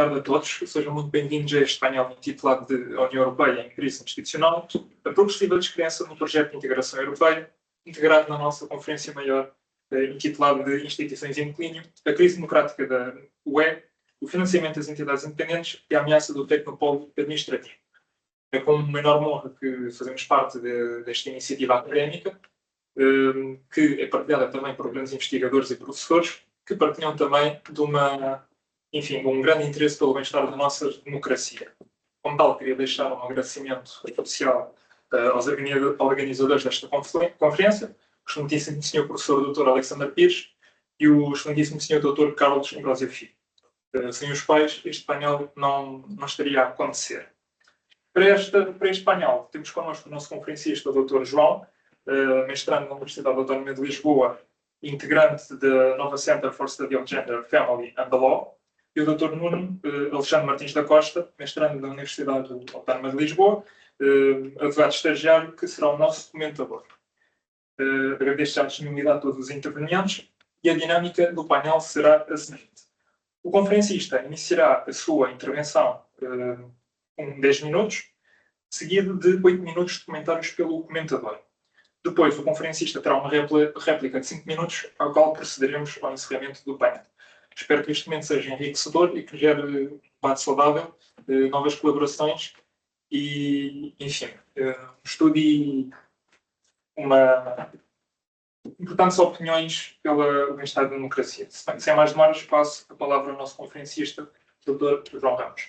tarde a todos. Sejam muito bem-vindos a este painel intitulado de A União Europeia em Crise Institucional, a progressiva descrença no projeto de integração europeia, integrado na nossa conferência maior, intitulada de Instituições em Declínio, a crise democrática da UE, o financiamento das entidades independentes e a ameaça do tecnopólio administrativo. É com uma enorme honra que fazemos parte desta iniciativa académica, que é partilhada também por grandes investigadores e professores, que partilham também de um grande interesse pelo bem-estar da nossa democracia. Como tal, queria deixar um agradecimento especial aos organizadores desta conferência, o excelentíssimo Sr. Professor Dr. Alexandre Pires e o excelentíssimo Sr. Dr. Carlos Ambrósio Filho. Sem os quais, este painel não estaria a acontecer. Para este painel, temos connosco o nosso conferencista, o Dr. João, mestrando na Universidade Autónoma de Lisboa, integrante da Nova Center for Study of Gender, Family and the Law, e o Dr. Nuno Alexandre Martins da Costa, mestrando da Universidade Autónoma de Lisboa, advogado estagiário, que será o nosso comentador. Agradeço já a disponibilidade de todos os intervenientes e a dinâmica do painel será a seguinte. O conferencista iniciará a sua intervenção com 10 minutos, seguido de 8 minutos de comentários pelo comentador. Depois, o conferencista terá uma réplica de 5 minutos, ao qual procederemos ao encerramento do painel. Espero que este momento seja enriquecedor e que gere um debate saudável, novas colaborações e, enfim, estude importantes opiniões pelo bem-estar da democracia. Sem mais demoras, passo a palavra ao nosso conferencista, Dr. João Ramos.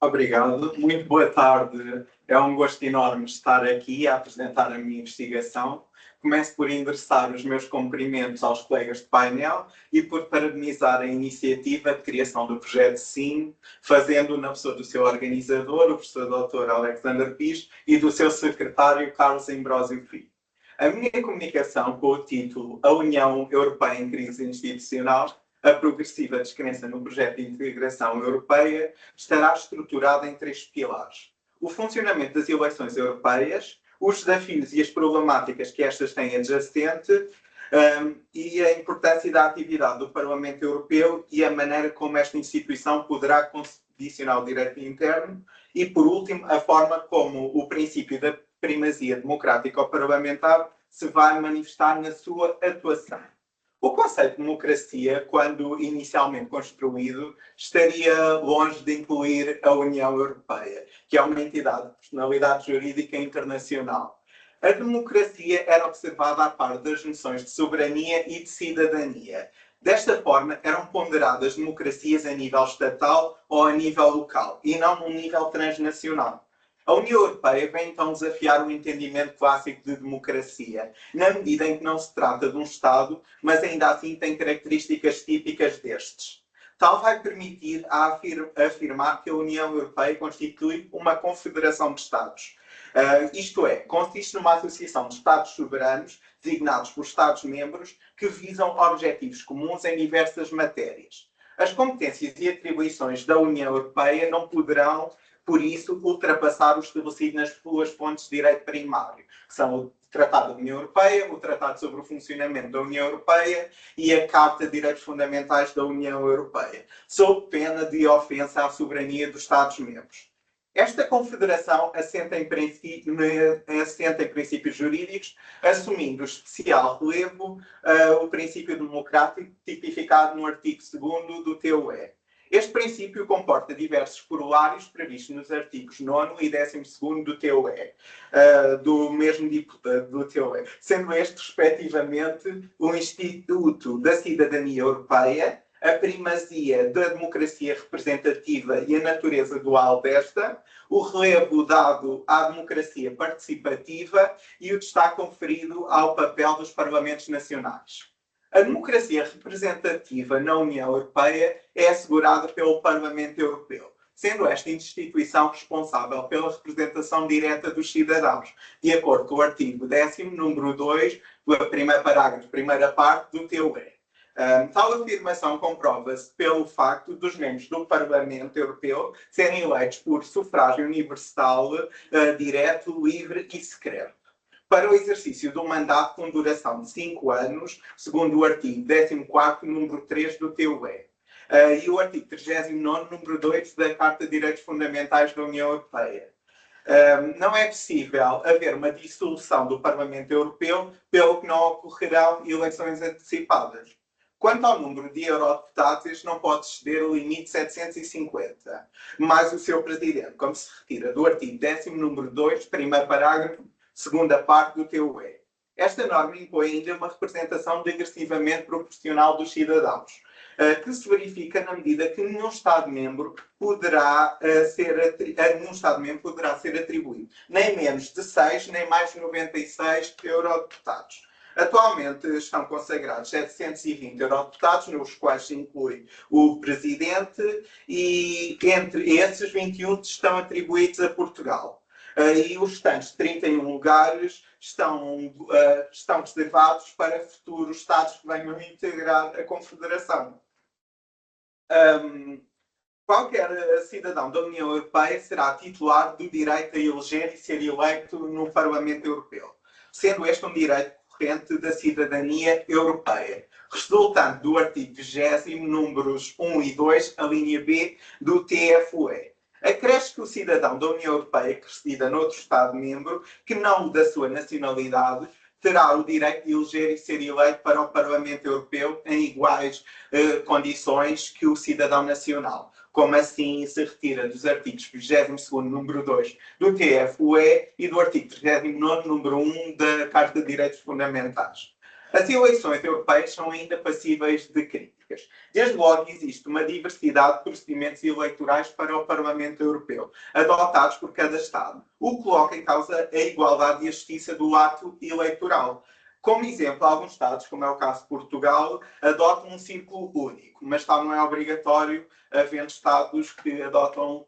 Obrigado. Muito boa tarde. É um gosto enorme estar aqui a apresentar a minha investigação. Começo por endereçar os meus cumprimentos aos colegas de painel e por parabenizar a iniciativa de criação do projeto SIM, fazendo na pessoa do seu organizador, o professor Dr. Alexandre Pires, e do seu secretário, Carlos Ambrósio Filho. A minha comunicação com o título A União Europeia em Crise Institucional, a progressiva descrença no projeto de integração europeia, estará estruturada em 3 pilares. O funcionamento das eleições europeias, os desafios e as problemáticas que estas têm adjacente e a importância da atividade do Parlamento Europeu e a maneira como esta instituição poderá condicionar o direito interno e, por último, a forma como o princípio da primazia democrática ou parlamentar se vai manifestar na sua atuação. O conceito de democracia, quando inicialmente construído, estaria longe de incluir a União Europeia, que é uma entidade de personalidade jurídica internacional. A democracia era observada a par das noções de soberania e de cidadania. Desta forma, eram ponderadas democracias a nível estatal ou a nível local, e não num nível transnacional. A União Europeia vem então desafiar o entendimento clássico de democracia, na medida em que não se trata de um Estado, mas ainda assim tem características típicas destes. Tal vai permitir afirmar que a União Europeia constitui uma confederação de Estados. Isto é, consiste numa associação de Estados soberanos, designados por Estados-membros, que visam objetivos comuns em diversas matérias. As competências e atribuições da União Europeia não poderão, por isso, ultrapassar o estabelecido nas suas fontes de direito primário, que são o Tratado da União Europeia, o Tratado sobre o Funcionamento da União Europeia e a Carta de Direitos Fundamentais da União Europeia, sob pena de ofensa à soberania dos Estados-membros. Esta confederação assenta em princípios jurídicos, assumindo especial relevo o princípio democrático tipificado no artigo 2º do TUE. Este princípio comporta diversos corolários previstos nos artigos 9º e 12º do TUE, do TUE, sendo estes, respectivamente, o Instituto da Cidadania Europeia, a primazia da democracia representativa e a natureza dual desta, o relevo dado à democracia participativa e o destaque conferido ao papel dos parlamentos nacionais. A democracia representativa na União Europeia é assegurada pelo Parlamento Europeu, sendo esta instituição responsável pela representação direta dos cidadãos, de acordo com o artigo 10º, número 2, do primeiro parágrafo, primeira parte do TUE. Tal afirmação comprova-se pelo facto dos membros do Parlamento Europeu serem eleitos por sufrágio universal, direto, livre e secreto. Para o exercício do mandato com duração de 5 anos, segundo o artigo 14º, número 3 do TUE. e o artigo 39º, número 2 da Carta de Direitos Fundamentais da União Europeia. Não é possível haver uma dissolução do Parlamento Europeu, pelo que não ocorrerão eleições antecipadas. Quanto ao número de eurodeputados, este não pode exceder o limite de 750, mais o seu presidente, como se retira do artigo 10º, número 2, primeiro parágrafo, segunda parte do TUE. Esta norma impõe ainda uma representação digressivamente proporcional dos cidadãos, que se verifica na medida que nenhum Estado-membro poderá ser atribuído nem menos de 6, nem mais de 96 eurodeputados. Atualmente estão consagrados 720 eurodeputados, nos quais se inclui o Presidente, e entre esses 21 estão atribuídos a Portugal. E os restantes 31 lugares estão reservados para futuros Estados que venham integrar a Confederação. Qualquer cidadão da União Europeia será titular do direito a eleger e ser eleito no Parlamento Europeu, sendo este um direito corrente da cidadania europeia, resultante do artigo 20º, números 1 e 2, a linha B do TFUE. Acresce que o cidadão da União Europeia que resida noutro Estado-membro, que não o da sua nacionalidade, terá o direito de eleger e ser eleito para o Parlamento Europeu em iguais condições que o cidadão nacional. Como assim se retira dos artigos 22º, número 2 do TFUE e do artigo 39º, número 1 da Carta de Direitos Fundamentais. As eleições europeias são ainda passíveis de críticas. Desde logo existe uma diversidade de procedimentos eleitorais para o Parlamento Europeu, adotados por cada Estado, o que coloca em causa a igualdade e a justiça do ato eleitoral. Como exemplo, alguns Estados, como é o caso de Portugal, adotam um círculo único, mas tal não é obrigatório, havendo Estados que adotam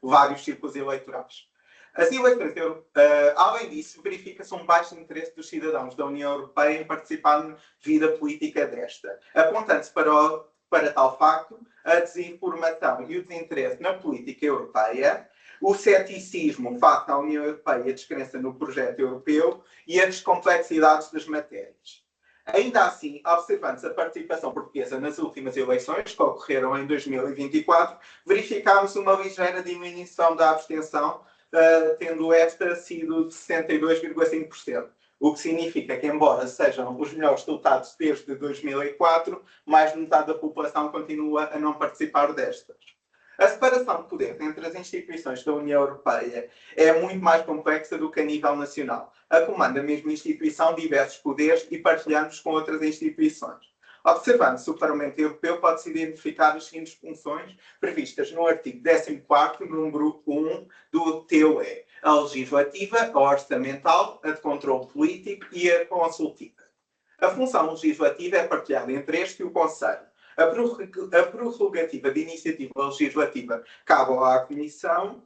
vários círculos eleitorais. As eleições, além disso, verifica-se um baixo interesse dos cidadãos da União Europeia em participar na vida política desta, apontando-se para tal facto a desinformação e o desinteresse na política europeia, o ceticismo face à União Europeia e a descrença no projeto europeu e as complexidades das matérias. Ainda assim, observando-se a participação portuguesa nas últimas eleições, que ocorreram em 2024, verificámos uma ligeira diminuição da abstenção, tendo esta sido de 62,5%. O que significa que, embora sejam os melhores resultados desde 2004, mais de metade da população continua a não participar destas. A separação de poderes entre as instituições da União Europeia é muito mais complexa do que a nível nacional. Acumulando a mesma instituição diversos poderes e partilhando-os com outras instituições. Observando-se o Parlamento Europeu, pode-se identificar as seguintes funções previstas no artigo 14º, número 1 do TUE. A legislativa, a orçamental, a de controle político e a consultiva. A função legislativa é partilhada entre este e o Conselho. A prerrogativa de iniciativa legislativa cabe à Comissão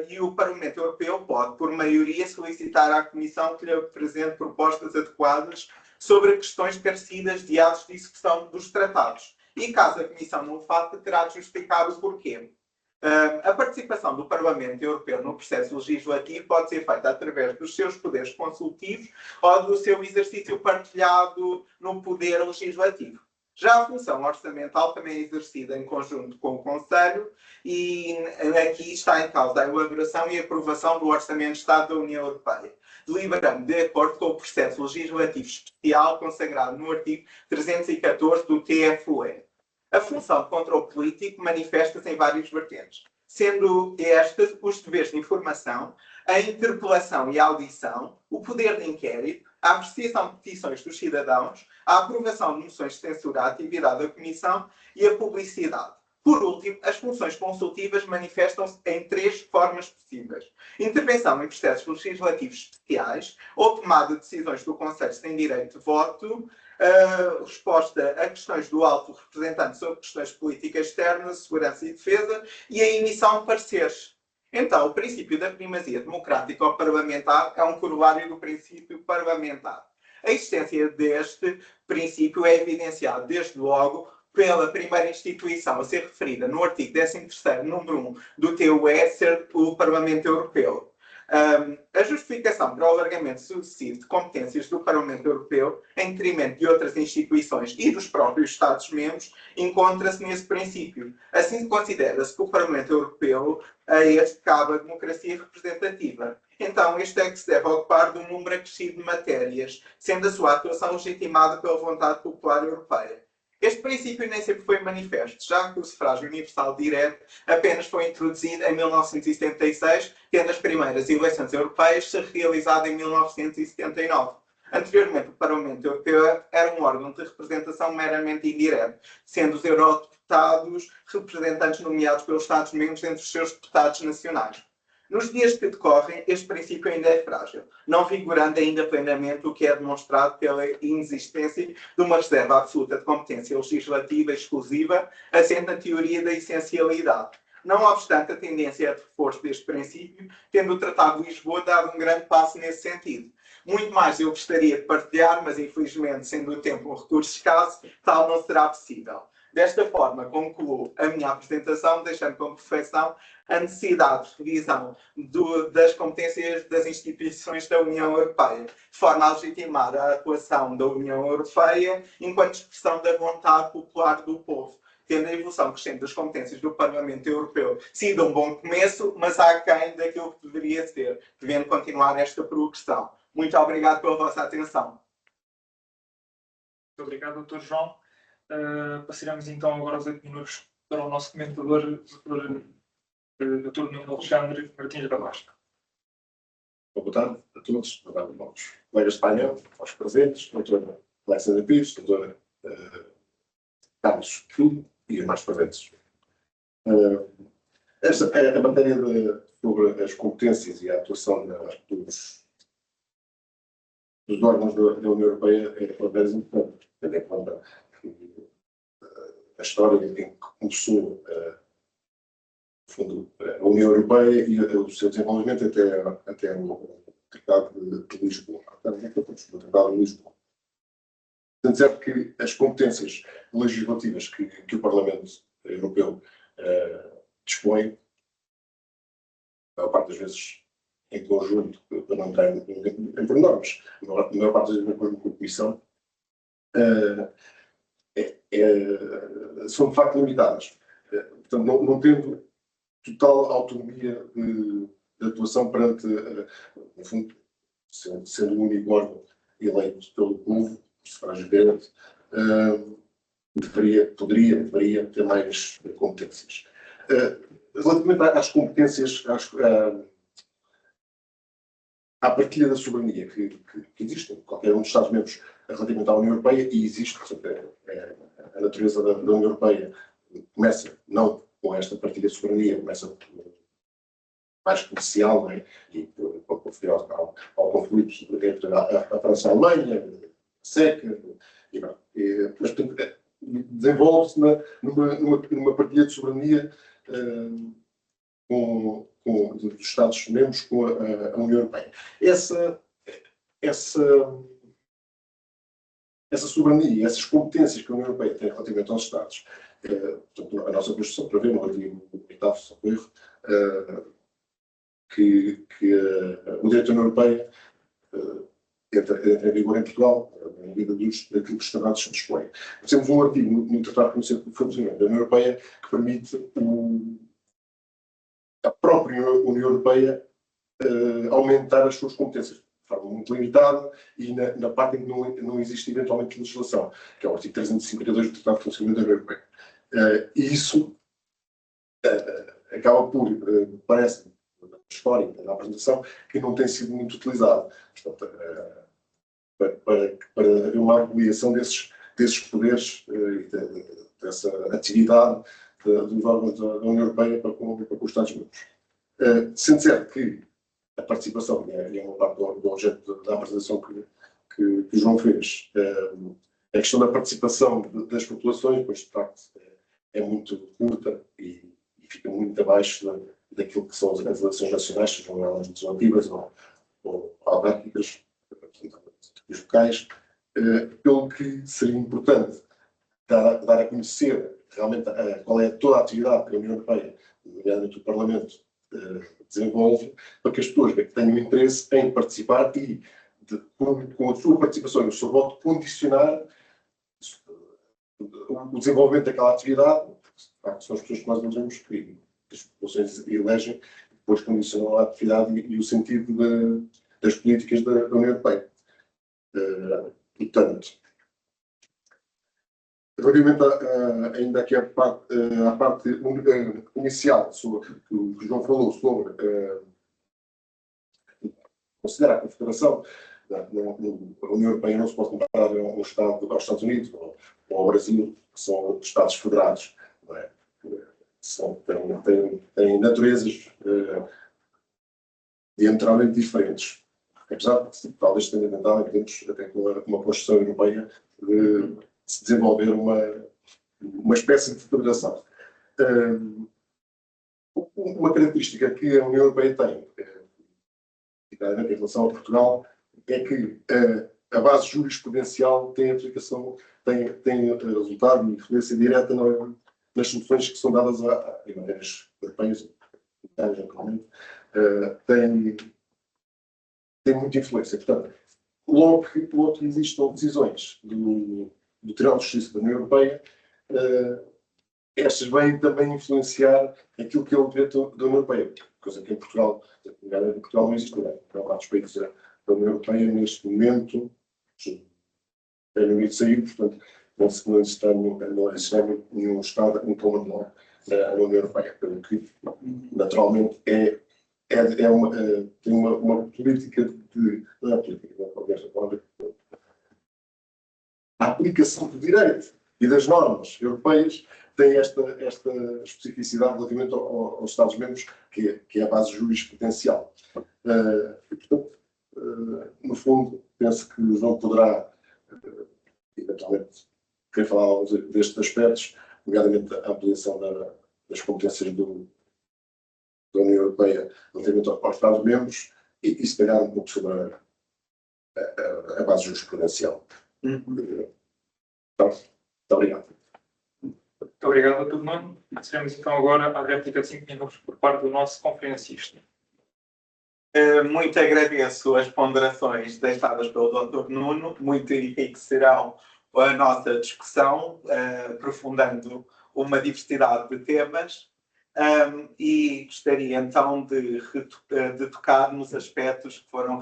e o Parlamento Europeu pode, por maioria, solicitar à Comissão que lhe apresente propostas adequadas sobre questões parecidas de atos de execução dos tratados. E caso a Comissão não o faça, terá de justificar o porquê. A participação do Parlamento Europeu no processo legislativo pode ser feita através dos seus poderes consultivos ou do seu exercício partilhado no poder legislativo. Já a função orçamental também é exercida em conjunto com o Conselho e aqui está em causa a elaboração e aprovação do Orçamento de Estado da União Europeia, deliberando de acordo com o processo legislativo especial consagrado no artigo 314 do TFUE. A função de controle político manifesta-se em várias vertentes, sendo estas os deveres de informação, a interpelação e a audição, o poder de inquérito, a apreciação de petições dos cidadãos, a aprovação de moções de censura à atividade da Comissão e a publicidade. Por último, as funções consultivas manifestam-se em três formas possíveis. Intervenção em processos legislativos especiais ou tomada de decisões do Conselho sem direito de voto, resposta a questões do alto representante sobre questões políticas externas, segurança e defesa e a emissão de pareceres. Então, o princípio da primazia democrática ou parlamentar é um corolário do princípio parlamentar. A existência deste princípio é evidenciada, desde logo, pela primeira instituição a ser referida no artigo 13º, número 1 do TUE, ser o Parlamento Europeu. A justificação para o alargamento sucessivo de competências do Parlamento Europeu, em detrimento de outras instituições e dos próprios Estados-membros, encontra-se nesse princípio. Assim, considera-se que o Parlamento Europeu, a este cabe a democracia representativa. Então, este é que se deve ocupar de um número acrescido de matérias, sendo a sua atuação legitimada pela vontade popular europeia. Este princípio nem sempre foi manifesto, já que o sufrágio universal direto apenas foi introduzido em 1976, tendo as primeiras eleições europeias se realizado em 1979. Anteriormente, o Parlamento Europeu era um órgão de representação meramente indireto, sendo os eurodeputados representantes nomeados pelos Estados-membros entre os seus deputados nacionais. Nos dias que decorrem, este princípio ainda é frágil, não vigorando ainda plenamente, o que é demonstrado pela inexistência de uma reserva absoluta de competência legislativa exclusiva, assente na teoria da essencialidade. Não obstante, a tendência é de reforço deste princípio, tendo o Tratado de Lisboa dado um grande passo nesse sentido. Muito mais eu gostaria de partilhar, mas infelizmente, sendo o tempo um recurso escasso, tal não será possível. Desta forma, concluo a minha apresentação, deixando como reflexão a necessidade de revisão das competências das instituições da União Europeia, de forma a legitimar a atuação da União Europeia enquanto expressão da vontade popular do povo, tendo a evolução crescente das competências do Parlamento Europeu sido um bom começo, mas aquém daquilo que deveria ser, devendo continuar esta progressão. Muito obrigado pela vossa atenção. Muito obrigado, Dr. João. Passaremos então agora os 8 minutos para o nosso comentador, Dr. Nuno Alexandre Martins da Vaz. Boa tarde a todos, boa tarde aos colegas de painel, aos presentes, doutora Alexandra Pires, doutora Carlos Filho e os mais presentes. A matéria sobre as competências e a atuação dos órgãos da União Europeia é talvez importante, tendo em conta a história em que começou no fundo, a União Europeia e o seu desenvolvimento até o Tratado de Lisboa. O Tratado de Lisboa. Portanto, certo que as competências legislativas que o Parlamento Europeu dispõe, a maior parte das vezes em conjunto, para não entrar em pormenores, a maior parte das vezes em conjunto com a Comissão, são de facto limitadas. Portanto, não tendo total autonomia de atuação perante, no fundo, sendo o único órgão eleito pelo povo, sufrágio direto, deveria ter mais competências. Relativamente às competências, à partilha da soberania que existe em qualquer um dos Estados-membros relativamente à União Europeia, e existe, portanto, a natureza da União Europeia começa não com esta partilha de soberania, começa mais comercial, não é? E por referir ao conflito entre a França e a Alemanha, a SECA, mas desenvolve-se numa partilha de soberania dos Estados-membros com a União Europeia. Essa soberania, essas competências que a União Europeia tem relativamente aos Estados, portanto, a nossa Constituição prevê no artigo 8º, se não erro, que o direito da União Europeia entra em vigor em Portugal, na medida daquilo que os Tratados dispõem. Temos um artigo no Tratado de Funcionamento da União Europeia que permite a própria União Europeia aumentar as suas competências de forma muito limitada e na parte em que não existe eventualmente legislação, que é o artigo 352 do Tratado de Funcionamento da União Europeia. E isso acaba por, parece, na história da apresentação, que não tem sido muito utilizado. Portanto, para haver uma avaliação desses poderes e dessa atividade dos órgãos da União Europeia para com os Estados-membros. Sendo certo que a participação, é uma parte do objeto da apresentação que o João fez, a questão da participação das populações, pois de facto é muito curta e fica muito abaixo daquilo que são as eleições nacionais, sejam elas legislativas ou autárquicas, os locais, pelo que seria importante dar a conhecer realmente qual é toda a atividade que a União Europeia, nomeadamente o Parlamento, desenvolve para que as pessoas tenham interesse em participar e, com a sua participação e o seu voto, condicionar o desenvolvimento daquela atividade. São as pessoas que nós elegemos que as populações elegem, depois condicionam a atividade e o sentido das políticas da União Europeia. Portanto, relativamente ainda aqui à parte inicial sobre que o João falou sobre considerar a Confederação, a União Europeia não se pode comparar aos Estados Unidos ou ao Brasil, que são Estados federados, não é? Têm naturezas diametralmente diferentes. Apesar de talvez tenha tentado, até com uma Constituição Europeia, de se desenvolver uma espécie de federação. Uma característica que a União Europeia tem, em relação a Portugal, é que a base jurisprudencial tem aplicação, tem resultado e influência direta nas soluções que são dadas em matérias europeias, tem muita influência. Portanto, logo que existam decisões do Tribunal de Justiça da União Europeia, estas vêm também influenciar aquilo que é o direito da União Europeia, coisa que em Portugal não existe. Há vários países da União Europeia neste momento, Reino Unido saiu, portanto, não existe nenhum Estado, um common law na União Europeia, pelo que, naturalmente, tem uma política de. Não é política, não é palavra. A aplicação do direito e das normas europeias tem esta especificidade relativamente aos Estados-membros, que é a base jurisprudencial. E, portanto, no fundo, penso que o João poderá, eventualmente, querer falar alguns destes aspectos, nomeadamente a ampliação das competências da União Europeia relativamente aos Estados-membros e se calhar um pouco sobre a base jurisprudencial. Então, muito obrigado. Muito obrigado a todo mundo. Passaremos então agora à réplica de 5 minutos por parte do nosso conferencista. Muito agradeço as ponderações deixadas pelo Dr. Nuno, muito enriquecerão a nossa discussão, aprofundando uma diversidade de temas, e gostaria então de tocar nos aspectos que foram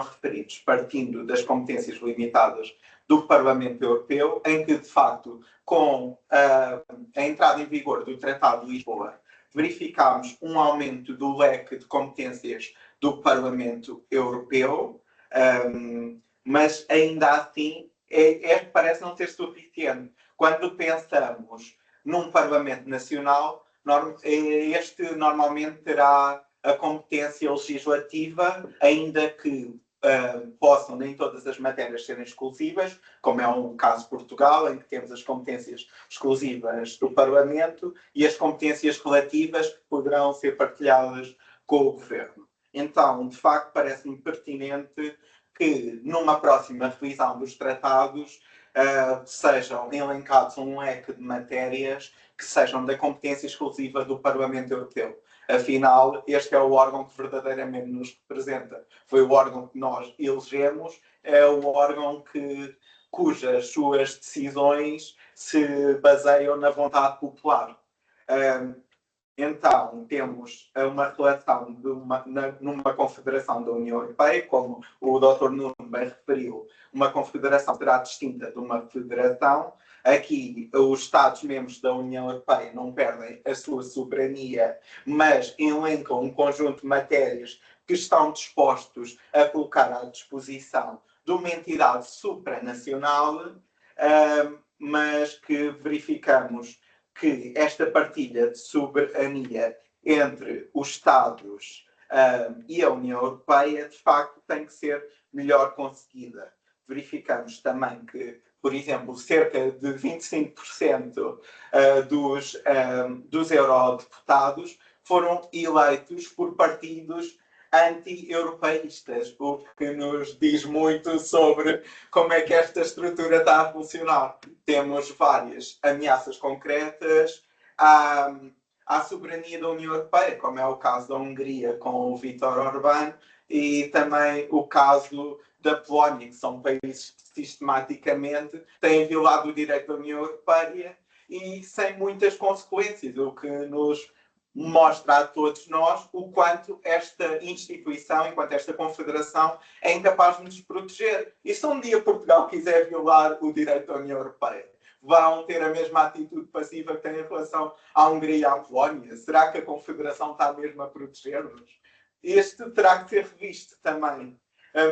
referidos, partindo das competências limitadas do Parlamento Europeu, em que, de facto, com a entrada em vigor do Tratado de Lisboa, verificámos um aumento do leque de competências do Parlamento Europeu, mas ainda assim parece não ser suficiente. Quando pensamos num Parlamento Nacional, este normalmente terá a competência legislativa, ainda que possam nem todas as matérias serem exclusivas, como é o caso de Portugal, em que temos as competências exclusivas do Parlamento e as competências relativas que poderão ser partilhadas com o Governo. Então, de facto, parece-me pertinente que, numa próxima revisão dos tratados, sejam elencados um leque de matérias que sejam da competência exclusiva do Parlamento Europeu. Afinal, este é o órgão que verdadeiramente nos representa. Foi o órgão que nós elegemos, é o órgão cujas suas decisões se baseiam na vontade popular. Então, temos uma relação numa confederação da União Europeia, como o Dr. Nuno bem referiu, uma confederação será distinta de uma federação. Aqui, os Estados-membros da União Europeia não perdem a sua soberania, mas elencam um conjunto de matérias que estão dispostos a colocar à disposição de uma entidade supranacional, mas que verificamos que esta partilha de soberania entre os Estados e a União Europeia, de facto, tem que ser melhor conseguida. Verificamos também que, por exemplo, cerca de 25% dos eurodeputados foram eleitos por partidos anti-europeístas, o que nos diz muito sobre como é que esta estrutura está a funcionar. Temos várias ameaças concretas à soberania da União Europeia, como é o caso da Hungria com o Viktor Orbán e também o caso da Polónia, que são países que sistematicamente têm violado o direito da União Europeia e sem muitas consequências, o que nos mostra a todos nós o quanto esta instituição, enquanto esta confederação, é incapaz de nos proteger. E se um dia Portugal quiser violar o direito da União Europeia, vão ter a mesma atitude passiva que têm em relação à Hungria e à Polónia? Será que a confederação está mesmo a proteger-nos? Este terá que ser revisto também.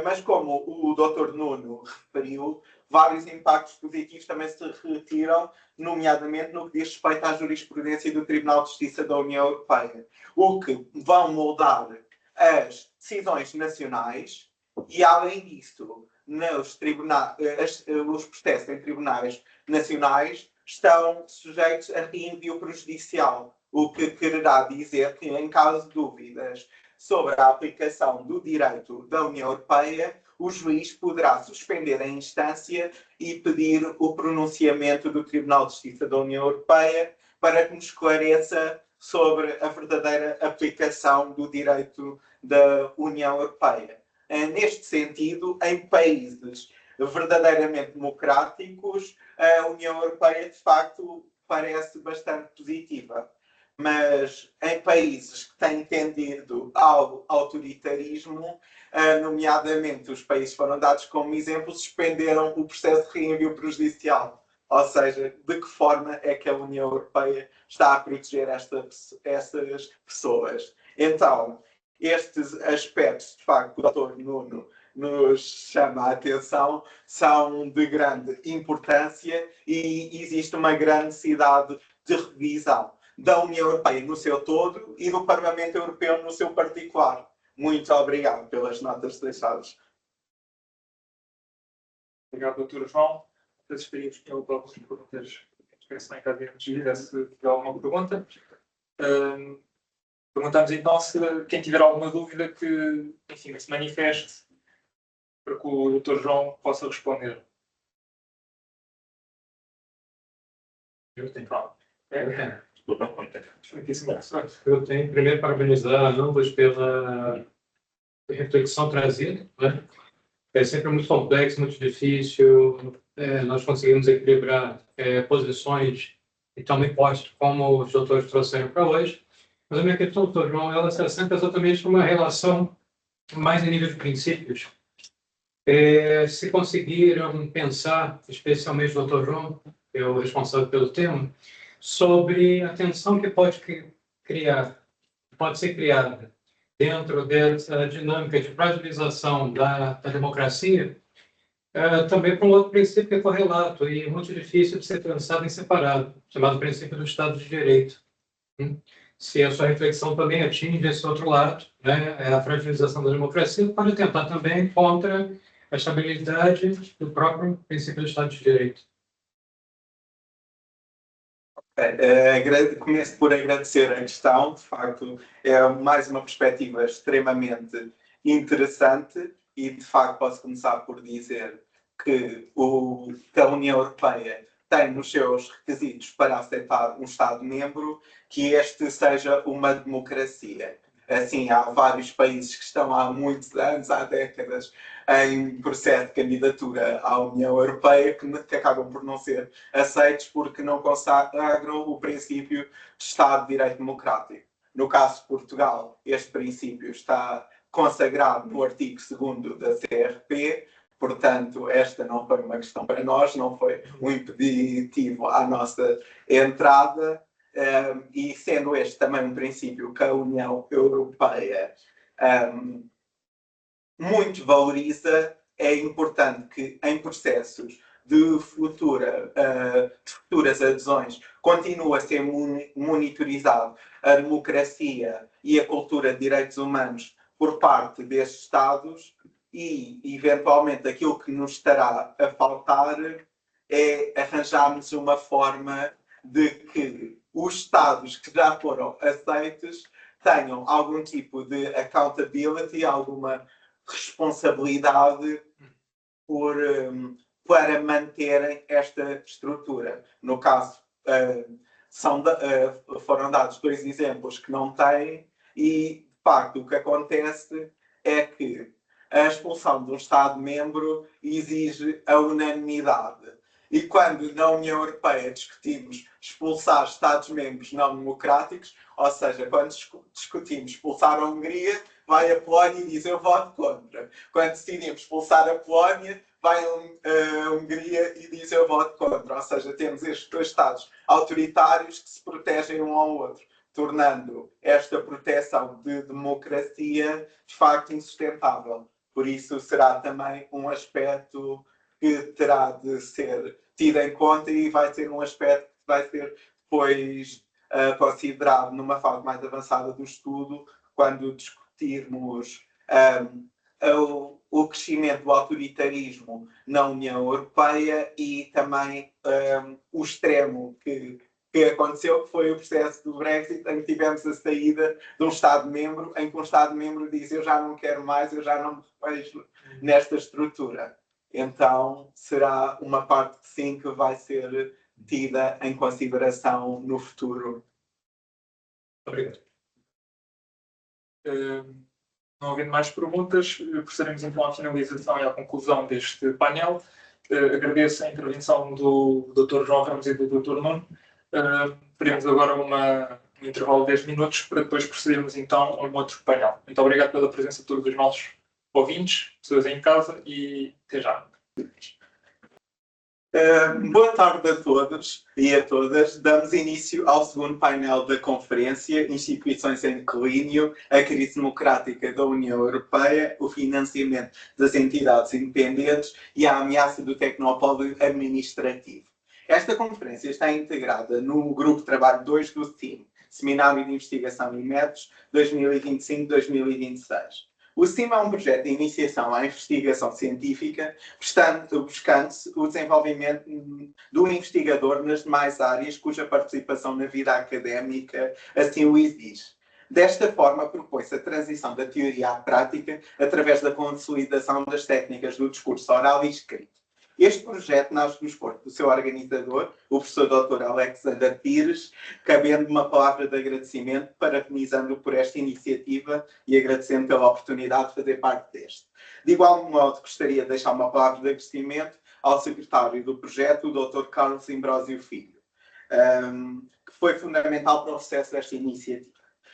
Mas como o Dr. Nuno referiu, vários impactos positivos também se retiram, nomeadamente no que diz respeito à jurisprudência do Tribunal de Justiça da União Europeia, o que vão moldar as decisões nacionais e, além disso, os processos em tribunais nacionais estão sujeitos a reenvio prejudicial, o que quererá dizer que, em caso de dúvidas sobre a aplicação do direito da União Europeia, o juiz poderá suspender a instância e pedir o pronunciamento do Tribunal de Justiça da União Europeia para que nos esclareça sobre a verdadeira aplicação do direito da União Europeia. Neste sentido, em países verdadeiramente democráticos, a União Europeia, de facto, parece bastante positiva. Mas em países que têm tendido ao autoritarismo, nomeadamente os países foram dados como exemplo, suspenderam o processo de reenvio prejudicial. Ou seja, de que forma é que a União Europeia está a proteger essas pessoas? Então, estes aspectos, de facto, que o Dr. Nuno nos chama a atenção, são de grande importância e existe uma grande necessidade de revisão da União Europeia no seu todo e do Parlamento Europeu no seu particular. Muito obrigado pelas notas deixadas. Obrigado, Dr. João. Estaríamos com algumas perguntas que se cá dentro se tiver alguma pergunta. Perguntamos então se quem tiver alguma dúvida que, enfim, se manifeste para que o Dr. João possa responder. Eu tenho. Pronto. Eu tenho primeiro parabenizar ambos pela reflexão trazida, né? É sempre muito complexo, muito difícil. Nós conseguimos equilibrar posições e também postos como os doutores trouxeram para hoje. Mas a minha questão, doutor João, ela se assenta exatamente numa relação mais em nível de princípios. Se conseguiram pensar, especialmente o doutor João, que é o responsável pelo tema, sobre a tensão que pode ser criada dentro dessa dinâmica de fragilização da democracia, também para um outro princípio que é correlato e muito difícil de ser pensado em separado, chamado princípio do Estado de Direito. Se a sua reflexão também atinge esse outro lado, né, a fragilização da democracia, pode tentar também contra a estabilidade do próprio princípio do Estado de Direito. Começo por agradecer a questão, de facto é mais uma perspectiva extremamente interessante e de facto posso começar por dizer que a União Europeia tem nos seus requisitos para aceitar um Estado-membro que este seja uma democracia. Assim, há vários países que estão há muitos anos, há décadas, em processo de candidatura à União Europeia que acabam por não ser aceitos porque não consagram o princípio de Estado de Direito Democrático. No caso de Portugal, este princípio está consagrado no artigo 2º da CRP, portanto, esta não foi uma questão para nós, não foi um impeditivo à nossa entrada. E sendo este também um princípio que a União Europeia muito valoriza, é importante que em processos de futuras adesões continue a ser monitorizado a democracia e a cultura de direitos humanos por parte desses Estados e, eventualmente, aquilo que nos estará a faltar é arranjarmos uma forma de que os Estados que já foram aceitos tenham algum tipo de accountability, alguma responsabilidade para manterem esta estrutura. No caso foram dados 2 exemplos que não têm e, de facto, o que acontece é que a expulsão de um Estado-membro exige a unanimidade. E quando na União Europeia discutimos expulsar Estados-membros não democráticos, ou seja, quando discutimos expulsar a Hungria, vai a Polónia e diz eu voto contra. Quando decidimos expulsar a Polónia, vai a Hungria e diz eu voto contra. Ou seja, temos estes 2 Estados autoritários que se protegem um ao outro, tornando esta proteção de democracia de facto insustentável. Por isso será também um aspecto que terá de ser tido em conta e vai ser um aspecto que vai ser depois considerado numa fase mais avançada do estudo, quando discutirmos o crescimento do autoritarismo na União Europeia e também o extremo que aconteceu, que foi o processo do Brexit, em que tivemos a saída de um Estado-membro, em que um Estado-membro diz eu já não quero mais, eu já não me vejo nesta estrutura. Então, será uma parte que sim, que vai ser tida em consideração no futuro. Obrigado. Não havendo mais perguntas, procederemos então à finalização e à conclusão deste painel. Agradeço a intervenção do Dr. João Ramos e do Dr. Nuno. Teremos agora um intervalo de 10 minutos para depois procedermos então a um outro painel. Muito obrigado pela presença de todos os nossos ouvintes, pessoas em casa e até já. Boa tarde a todos e a todas. Damos início ao segundo painel da conferência Instituições em Declínio, a crise democrática da União Europeia, o financiamento das entidades independentes e a ameaça do tecnopólio administrativo. Esta conferência está integrada no Grupo de Trabalho 2 do SIM, Seminário de Investigação e Métodos 2025-2026. O SIM é um projeto de iniciação à investigação científica, buscando-se o desenvolvimento do investigador nas demais áreas cuja participação na vida académica assim o exige. Desta forma, propõe-se a transição da teoria à prática através da consolidação das técnicas do discurso oral e escrito. Este projeto nasce no esforço do seu organizador, o professor Dr. Alexander Pires, cabendo uma palavra de agradecimento, parabenizando-o por esta iniciativa e agradecendo pela oportunidade de fazer parte deste. De igual modo, gostaria de deixar uma palavra de agradecimento ao secretário do projeto, o Dr. Carlos Imbrósio Filho, que foi fundamental para o sucesso desta iniciativa.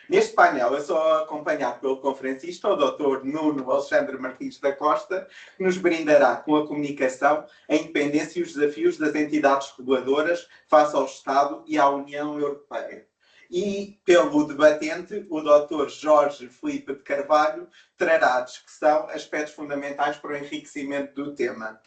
Neste painel, eu sou acompanhado pelo conferencista, o Dr. Nuno Alexandre Martins da Costa, que nos brindará com a comunicação, a independência e os desafios das entidades reguladoras face ao Estado e à União Europeia. E, pelo debatente, o Dr. Jorge Filipe de Carvalho trará à discussão aspectos fundamentais para o enriquecimento do tema.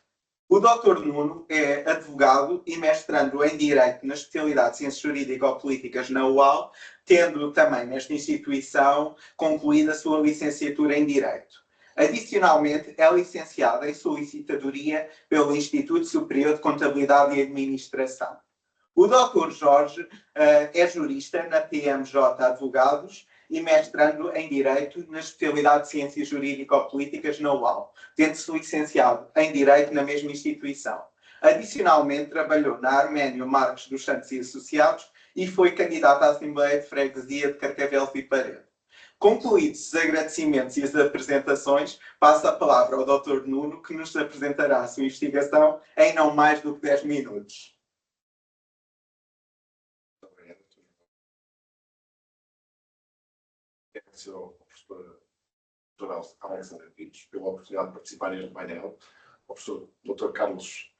O Dr. Nuno é advogado e mestrando em Direito na especialidade de Ciências Jurídico-Políticas na UAL, tendo também nesta instituição concluído a sua licenciatura em Direito. Adicionalmente, é licenciado em Solicitadoria pelo Instituto Superior de Contabilidade e Administração. O Dr. Jorge é jurista na PMJ Advogados e mestrando em Direito na especialidade de Ciências Jurídico-Políticas na UAL, tendo-se licenciado em Direito na mesma instituição. Adicionalmente, trabalhou na Arménio Marques dos Santos e Associados e foi candidato à Assembleia de Freguesia de Carcavelos e Parede. Concluídos os agradecimentos e as apresentações, passo a palavra ao Dr. Nuno, que nos apresentará a sua investigação em não mais do que 10 minutos. Agradecer ao professor Dr. Alexander Pires pela oportunidade de participar neste painel, ao professor Dr. Carlos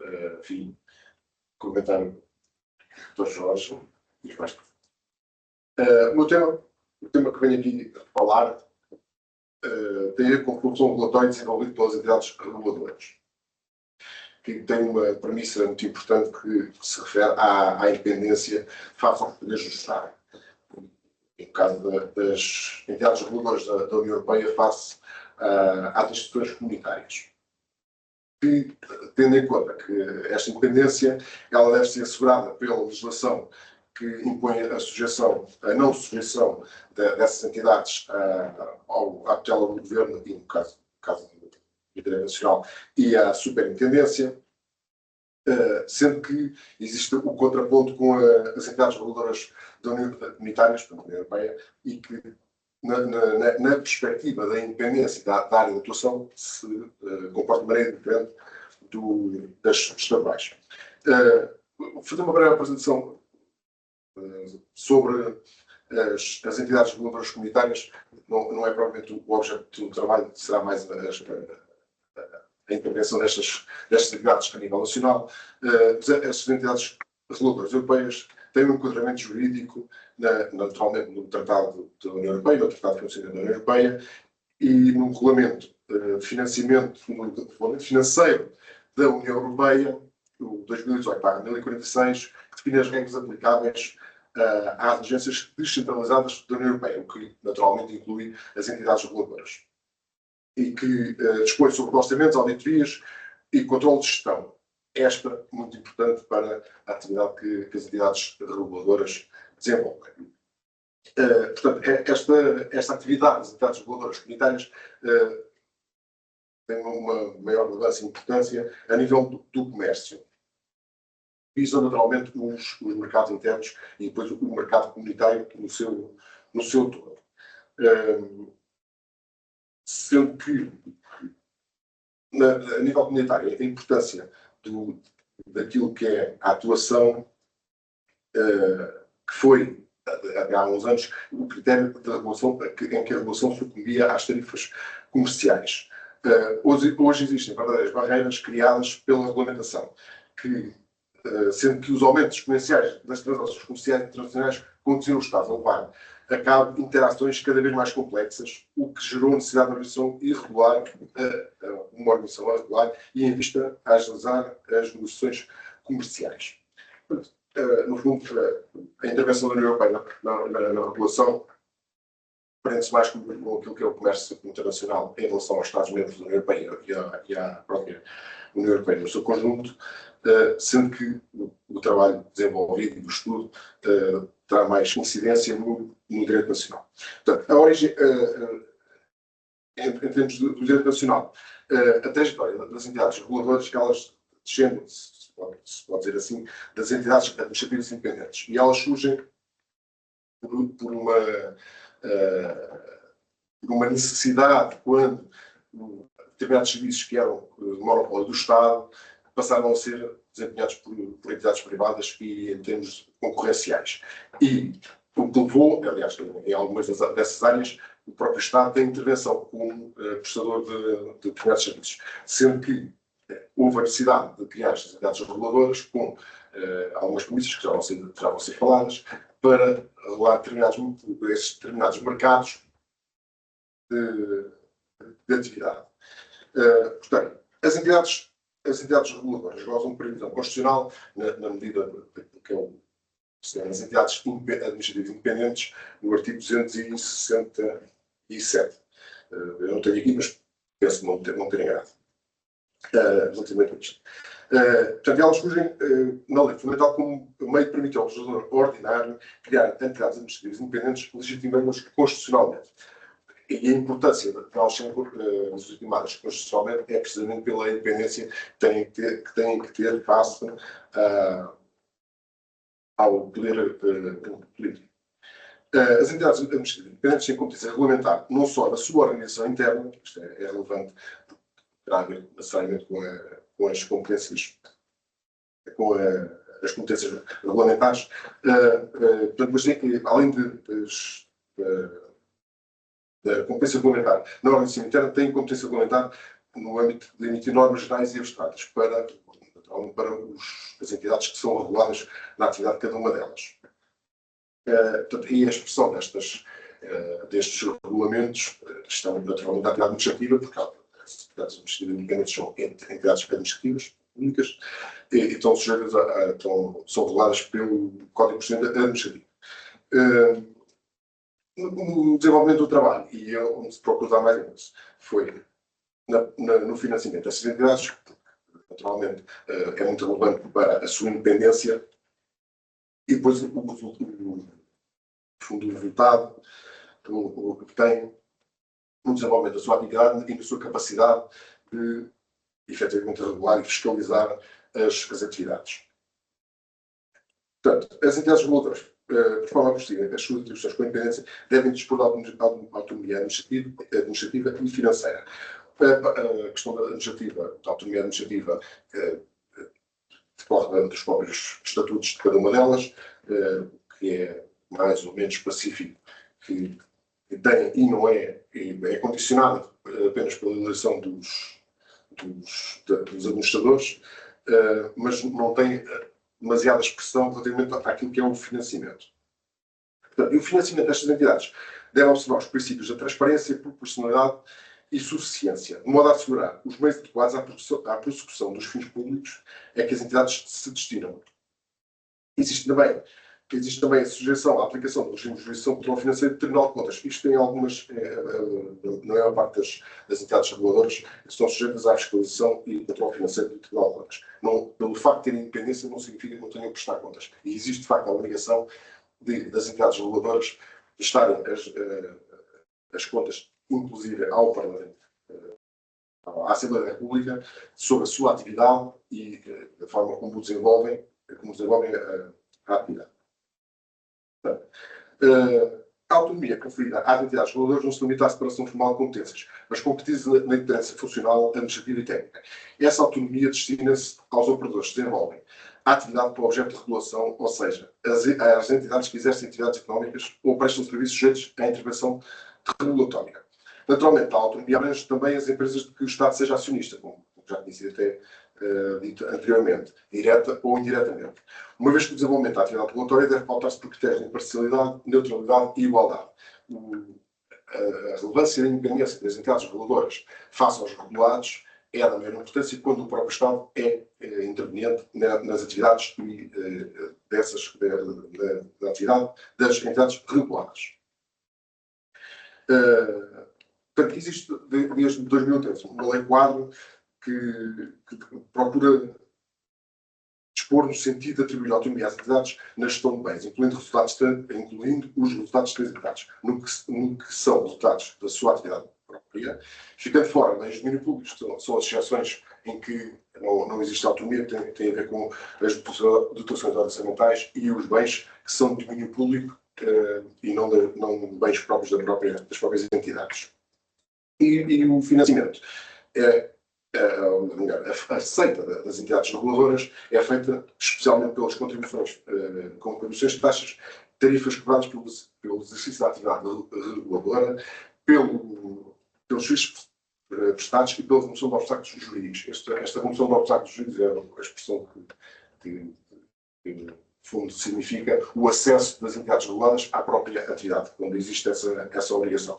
Filho, comentar o Dr. Jorge e os mais. O tema que venho aqui a falar tem a ver com a produção de um relatório desenvolvido pelas entidades reguladoras, que tem uma premissa muito importante que se refere à independência face aos poderes do Estado. No caso das entidades reguladoras da União Europeia face às instituições comunitárias. E, tendo em conta que esta independência ela deve ser assegurada pela legislação que impõe a não sujeição dessas entidades à tutela do governo, e no caso do direito nacional, e à superintendência, sendo que existe o contraponto com as entidades reguladoras da União Comunitárias, da União Europeia, e que, na perspectiva da independência da área de atuação, se comporta de maneira diferente das estaduais. Vou fazer uma breve apresentação sobre as entidades reguladoras comunitárias. Não é provavelmente o objeto do trabalho, será mais a intervenção destas entidades a nível nacional. Estas entidades reguladoras europeias têm um enquadramento jurídico, naturalmente, no Tratado da União Europeia, no Tratado de Funcionamento da União Europeia, e no Regulamento de Financiamento, no Regulamento Financeiro da União Europeia, o 2018/1046, que define as regras aplicáveis às agências descentralizadas da União Europeia, o que naturalmente inclui as entidades reguladoras, e que dispõe sobre orçamentos, auditorias e controle de gestão. Esta muito importante para a atividade que as entidades reguladoras desenvolvem. Portanto, esta atividade das entidades reguladoras comunitárias tem uma maior relevância e importância a nível do comércio. Visam naturalmente os mercados internos e depois o mercado comunitário no seu todo. Sendo que, a nível comunitário, a importância daquilo que é a atuação, que foi, há uns anos, o critério de regulação, em que a regulação sucumbia às tarifas comerciais. Hoje existem verdadeiras barreiras criadas pela regulamentação, sendo que os aumentos exponenciais das transações comerciais internacionais conduziram os Estados a levar a cabo interações cada vez mais complexas, o que gerou a necessidade de uma organização irregular e em vista a agilizar as negociações comerciais. No fundo, a intervenção da União Europeia na regulação prende-se mais com aquilo que é o comércio internacional em relação aos Estados-membros da União Europeia e à própria União Europeia no seu conjunto, sendo que o trabalho desenvolvido e o estudo terá mais incidência no direito nacional. Portanto, a origem, em termos do direito nacional, a trajetória das entidades reguladoras, elas descendem, se pode dizer assim, das entidades administrativas independentes. E elas surgem por uma necessidade, quando determinados serviços que eram monopólio do Estado passaram a ser desempenhados por entidades privadas e em termos concorrenciais. E o que levou, aliás, em algumas dessas áreas, o próprio Estado tem intervenção como prestador de determinados serviços, sendo que houve a necessidade de criar estas entidades reguladoras com algumas polícias que já vão ser faladas, para regular determinados mercados de atividade. Portanto, as entidades reguladoras gozam de previsão constitucional na medida que as entidades administrativas independentes no artigo 267. Eu não tenho aqui, mas penso que não terem grado. Relativamente a isto. Portanto, elas surgem na lei fundamental como meio de permitir ao legislador ordinário criar entidades administrativas independentes legitimando-as constitucionalmente. E a importância de elas serem legitimadas constitucionalmente é precisamente pela independência que têm que ter face ao poder político. As entidades administrativas independentes têm competência regulamentar não só na sua organização interna, isto é relevante, terá a ver necessariamente com as competências regulamentares, portanto, mas além da competência regulamentar na organização interna, tem competência regulamentar no âmbito de emitir normas gerais e abstratas para as entidades que são reguladas na atividade de cada uma delas. Portanto, e a expressão destes regulamentos estão naturalmente na atividade administrativa, porque as entidades administrativas independentes são entidades administrativas públicas e estão sujeitas são reguladas pelo Código de Procedimento Administrativo. No desenvolvimento do trabalho, e onde se procura dar mais ênfase, foi no financiamento dessas entidades, naturalmente é muito relevante para a sua independência, e depois o resultado que tem no desenvolvimento da sua atividade e na sua capacidade de efetivamente regular e fiscalizar as atividades. Portanto, as entidades reguladoras, de forma a prosseguir as suas atribuições com independência, devem dispor de autonomia administrativa e financeira. A questão da autonomia administrativa decorre dos próprios estatutos de cada uma delas, que é mais ou menos específico, que tem e não é, é condicionada apenas pela eleição dos administradores, mas não tem demasiada expressão relativamente àquilo que é o financiamento. Portanto, e o financiamento destas entidades deve observar os princípios da transparência, proporcionalidade e suficiência, de modo a assegurar os meios adequados à prossecução dos fins públicos a que as entidades se destinam. Existe também a sujeição à aplicação do regime de jurisdição controle financeiro do Tribunal de Contas. Isto tem algumas, na maior parte das entidades reguladoras, que estão sujeitas à fiscalização e controle financeiro do Tribunal de Contas. Não, pelo facto de terem independência, não significa que não tenham que prestar contas. E existe, de facto, a obrigação das entidades reguladoras de estarem as contas, inclusive ao Parlamento, à Assembleia da República, sobre a sua atividade e a forma como desenvolvem a atividade. A autonomia conferida às entidades reguladoras não se limita à separação formal de competências, mas concretiza na independência funcional, administrativa e técnica. Essa autonomia destina-se aos operadores que desenvolvem a atividade para objeto de regulação, ou seja, às entidades que exercem atividades económicas ou prestam serviços sujeitos à intervenção regulatória. Naturalmente, a autonomia abrange também as empresas de que o Estado seja acionista, como já tinha sido até dito anteriormente, direta ou indiretamente. Uma vez que o desenvolvimento da atividade regulatória deve pautar-se por critérios de imparcialidade, neutralidade e igualdade. A relevância e a independência das entidades reguladoras face aos regulados é da mesma importância quando o próprio Estado é interveniente nas atividades da atividade das entidades reguladas. Portanto, existe desde 2013 uma lei quadro que procura dispor no sentido de atribuir autonomia às entidades na gestão de bens, incluindo os resultados transitários, no que são resultados da sua atividade própria, ficando fora bens de domínio público. São as exceções em que não existe autonomia, tem a ver com as dotações orçamentais e os bens que são de domínio público e não bens próprios das próprias entidades. E o financiamento a receita das entidades reguladoras é feita especialmente pelas contribuições de taxas, tarifas cobradas pelo exercício da atividade reguladora, pelos serviços prestados e pela remoção de obstáculos jurídicos. Esta remoção de obstáculos jurídicos é a expressão que no fundo, significa o acesso das entidades reguladas à própria atividade, quando existe essa obrigação.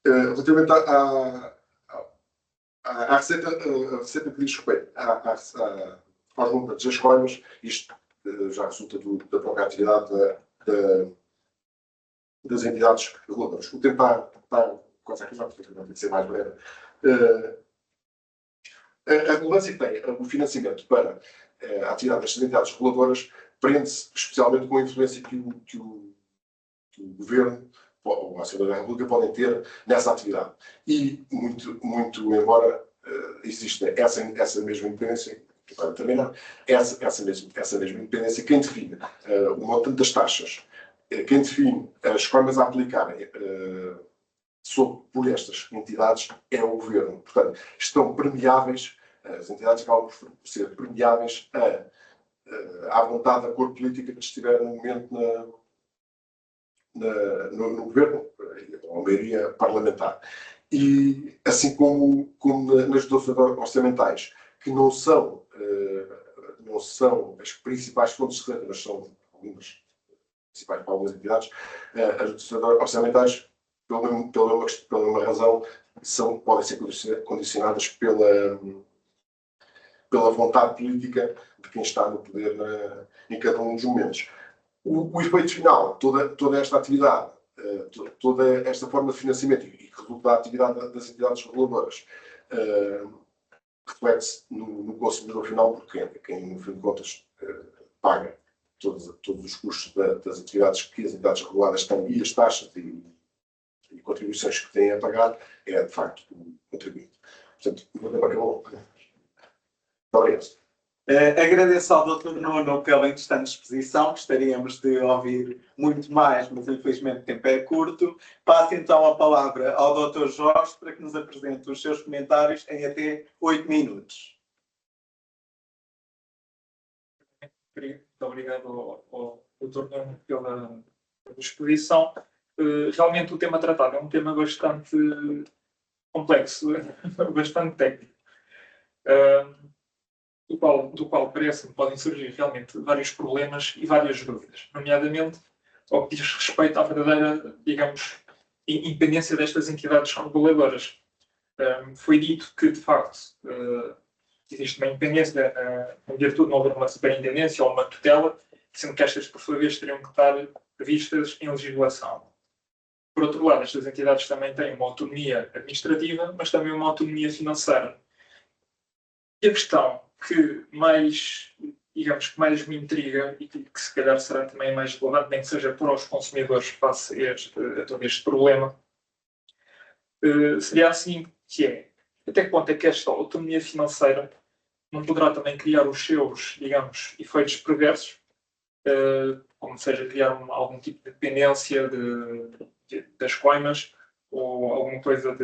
Relativamente à receita que diz respeito aos montantes das escolhas, isto já resulta da própria atividade das entidades reguladoras. O tempo está quase a acabar, portanto, tem que ser mais breve. A relevância que tem o financiamento para a atividade destas entidades reguladoras prende-se especialmente com a influência que o Governo ou a Assembleia da República podem ter nessa atividade. E, muito embora exista essa mesma independência, para terminar, essa mesma independência, quem define o montante das taxas, quem define as formas a aplicarem por estas entidades é o Governo. Portanto, estão permeáveis, as entidades acabam por ser permeáveis à vontade da cor política que estiver no momento no Governo, ou a maioria parlamentar. E assim como nas dotações orçamentais, que não são as principais fontes de renda, mas são algumas principais para algumas entidades, as dotações orçamentais, pela mesma razão, podem ser condicionadas pela vontade política de quem está no poder em cada um dos momentos. O efeito final, toda esta atividade, toda esta forma de financiamento e que resulta da atividade das entidades reguladoras, reflete-se no consumidor final, porque quem, no fim de contas, paga todos os custos das atividades que as entidades reguladas têm e as taxas e contribuições que têm a pagar, é, de facto, o contribuinte. Portanto, o tempo acabou. Muito obrigado. Agradeço ao Dr. Nuno pela interessante exposição. Gostaríamos de ouvir muito mais, mas infelizmente o tempo é curto. Passo então a palavra ao Dr. Jorge para que nos apresente os seus comentários em até 8 minutos. Muito obrigado ao Dr. Nuno pela exposição. Realmente o tema tratado é um tema bastante complexo, bastante técnico, do qual parece-me podem surgir realmente vários problemas e várias dúvidas, nomeadamente ao que diz respeito à verdadeira, digamos, independência destas entidades reguladoras. Foi dito que, de facto, existe uma independência, em virtude de não haver uma superintendência ou uma tutela, sendo que estas, por sua vez, teriam que estar previstas em legislação. Por outro lado, estas entidades também têm uma autonomia administrativa, mas também uma autonomia financeira. E a questão que mais, digamos, que mais me intriga e que se calhar será também mais relevante, nem que seja para os consumidores face a todo este problema, seria assim que é, até que ponto é que esta autonomia financeira não poderá também criar os seus, digamos, efeitos perversos, como seja criar algum tipo de dependência das coimas ou alguma coisa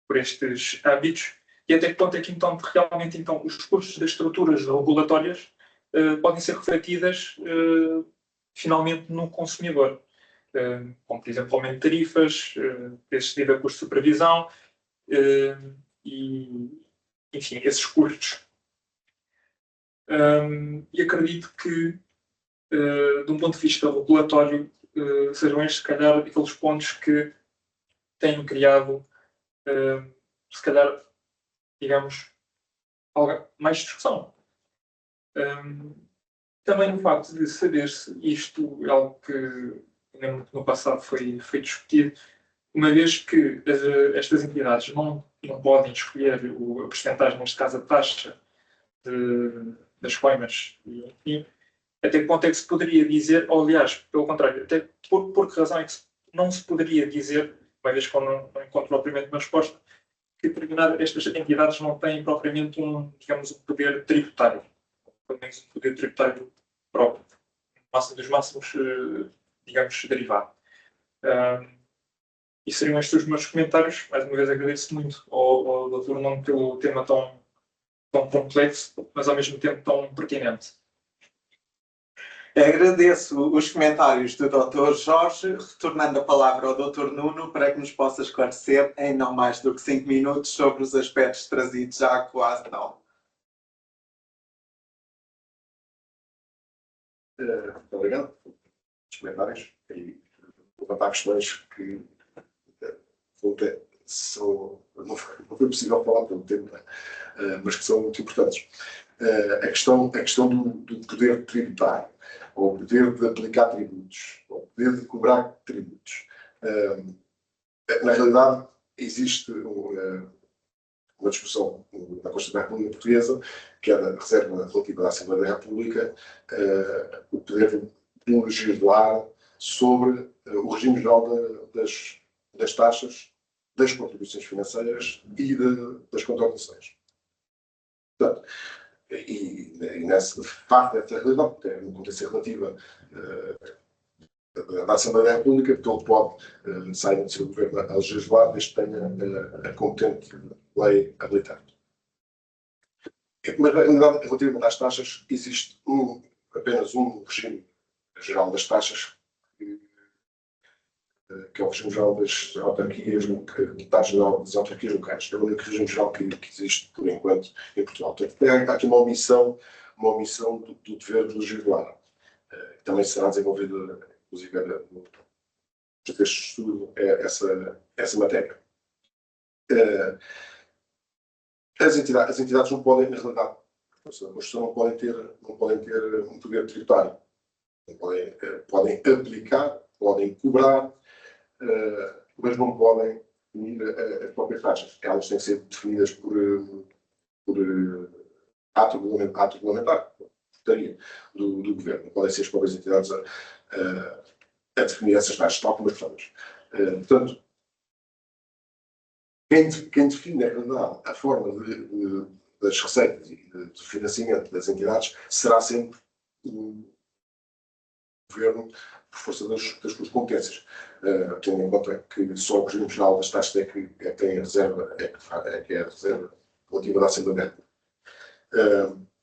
por estes hábitos, e até que ponto é que então realmente então, os custos das estruturas regulatórias podem ser refletidas finalmente no consumidor, como por exemplo aumento de tarifas, preços de custo de supervisão e enfim, esses custos. E acredito que de um ponto de vista regulatório sejam estes se calhar aqueles pontos que têm criado se calhar, digamos, mais discussão. Também o facto de saber se isto é algo que lembro que no passado foi discutido, uma vez que estas entidades não podem escolher a percentagem, neste caso a taxa das coimas, e, enfim, até que ponto é que se poderia dizer, ou aliás, pelo contrário, até por que razão é que não se poderia dizer, uma vez que eu não encontro propriamente uma resposta, que estas entidades não têm propriamente digamos, um poder tributário, pelo menos um poder tributário próprio, máximo dos máximos, digamos, derivado. E seriam estes os meus comentários. Mais uma vez agradeço muito ao Dr. Nuno pelo tema tão complexo, mas ao mesmo tempo tão pertinente. Agradeço os comentários do Dr. Jorge, retornando a palavra ao Dr. Nuno para que nos possa esclarecer em não mais do que 5 minutos sobre os aspectos trazidos à coação. Muito obrigado pelos comentários e levantar questões que não foi possível falar pelo tempo, mas que são muito importantes. A questão do poder tributário, ou o poder de aplicar tributos, ou o poder de cobrar tributos. Na realidade, existe uma discussão na Constituição da República Portuguesa, que é da reserva relativa à Assembleia da República, o poder de legislar sobre o regime geral das taxas, das contribuições financeiras e das contratações. Portanto, e nessa parte dessa realidade, que é uma competência relativa da Assembleia da República, que ele pode sair do seu governo a legislar, desde que tenha a competente lei habilitante. Mas, na realidade, relativamente às taxas, existe apenas um regime geral das taxas, que é o regime geral das autarquias, das autarquias locais. É o único regime geral que existe, por enquanto, em Portugal. Portanto, há aqui uma omissão do dever de legislar, que também será desenvolvida, inclusive, este estudo, essa matéria. As entidades não podem, na realidade, a Constituição não podem ter um poder tributário. Podem aplicar, podem cobrar, mas não podem definir as próprias taxas. Elas têm que ser definidas por ato regulamentar, portaria do governo. Não podem ser as próprias entidades a definir essas taxas, tal como as formas. Portanto, quem define, na realidade, a forma das receitas e de financiamento das entidades será sempre o governo, por força das suas competências. Tendo em conta que só o regime geral das taxas é que tem a reserva, é a reserva relativa da Assembleia.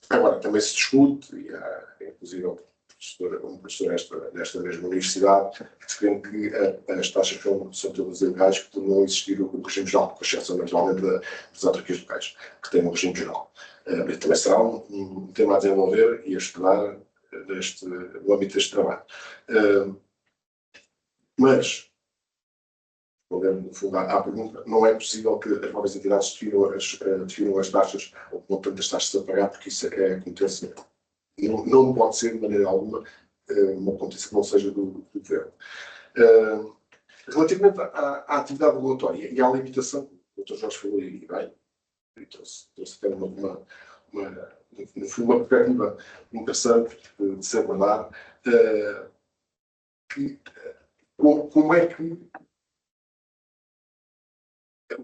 Agora, também se discute, e há inclusive um professor desta mesma universidade, que defende que as taxas são todas ilegais, que não existir o regime geral, com exceção naturalmente das autarquias locais, que têm um regime geral. Também será um tema a desenvolver e a estudar no âmbito deste trabalho. Mas, respondendo no fundo à pergunta, não é possível que as novas entidades definam as taxas, ou o montante das taxas a pagar, porque isso é competência. Não pode ser, de maneira alguma, uma competência que não seja do governo. Relativamente à atividade regulatória e à limitação, o Dr. Jorge falou e bem, trouxe até uma perspectiva interessante de se abordar, como é que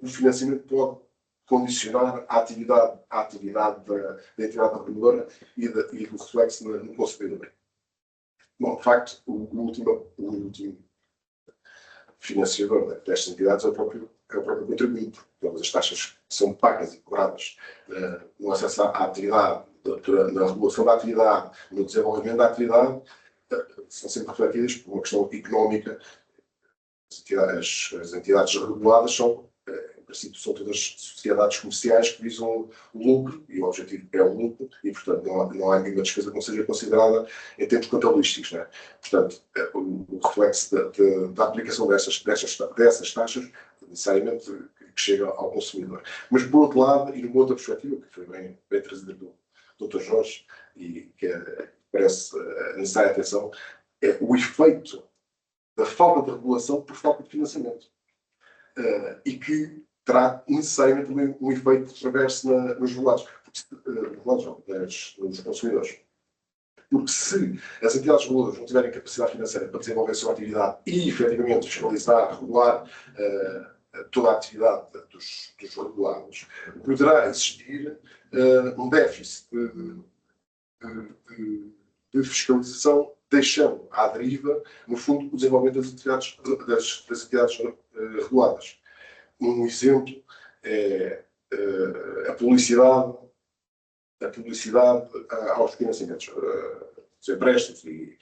o financiamento pode condicionar a atividade da entidade reguladora e do reflexo no consumidor. Bom, de facto, o último financiador destas entidades é o próprio contribuinte. Todas as taxas são pagas e cobradas no acesso à atividade, na regulação da atividade, no desenvolvimento da atividade, são sempre refletidas por uma questão económica. As entidades reguladas são, em princípio, são todas sociedades comerciais que visam o lucro, e o objetivo é o lucro, e, portanto, não há nenhuma despesa que não seja considerada em termos contabilísticos. Não é? Portanto, o reflexo da aplicação dessas taxas, necessariamente, que chega ao consumidor. Mas, por outro lado, e numa outra perspectiva, que foi bem trazida do Dr. Jorge, e que parece necessária atenção, é o efeito da falta de regulação por falta de financiamento. E que terá necessariamente também um efeito reverso nos regulados, nos consumidores. Porque se as entidades reguladoras não tiverem capacidade financeira para desenvolver a sua atividade e, efetivamente, fiscalizar, regular toda a atividade dos regulados, poderá existir um déficit de fiscalização, deixando à deriva, no fundo, o desenvolvimento das entidades reguladas. Um exemplo é a publicidade aos financiamentos, dos empréstimos, e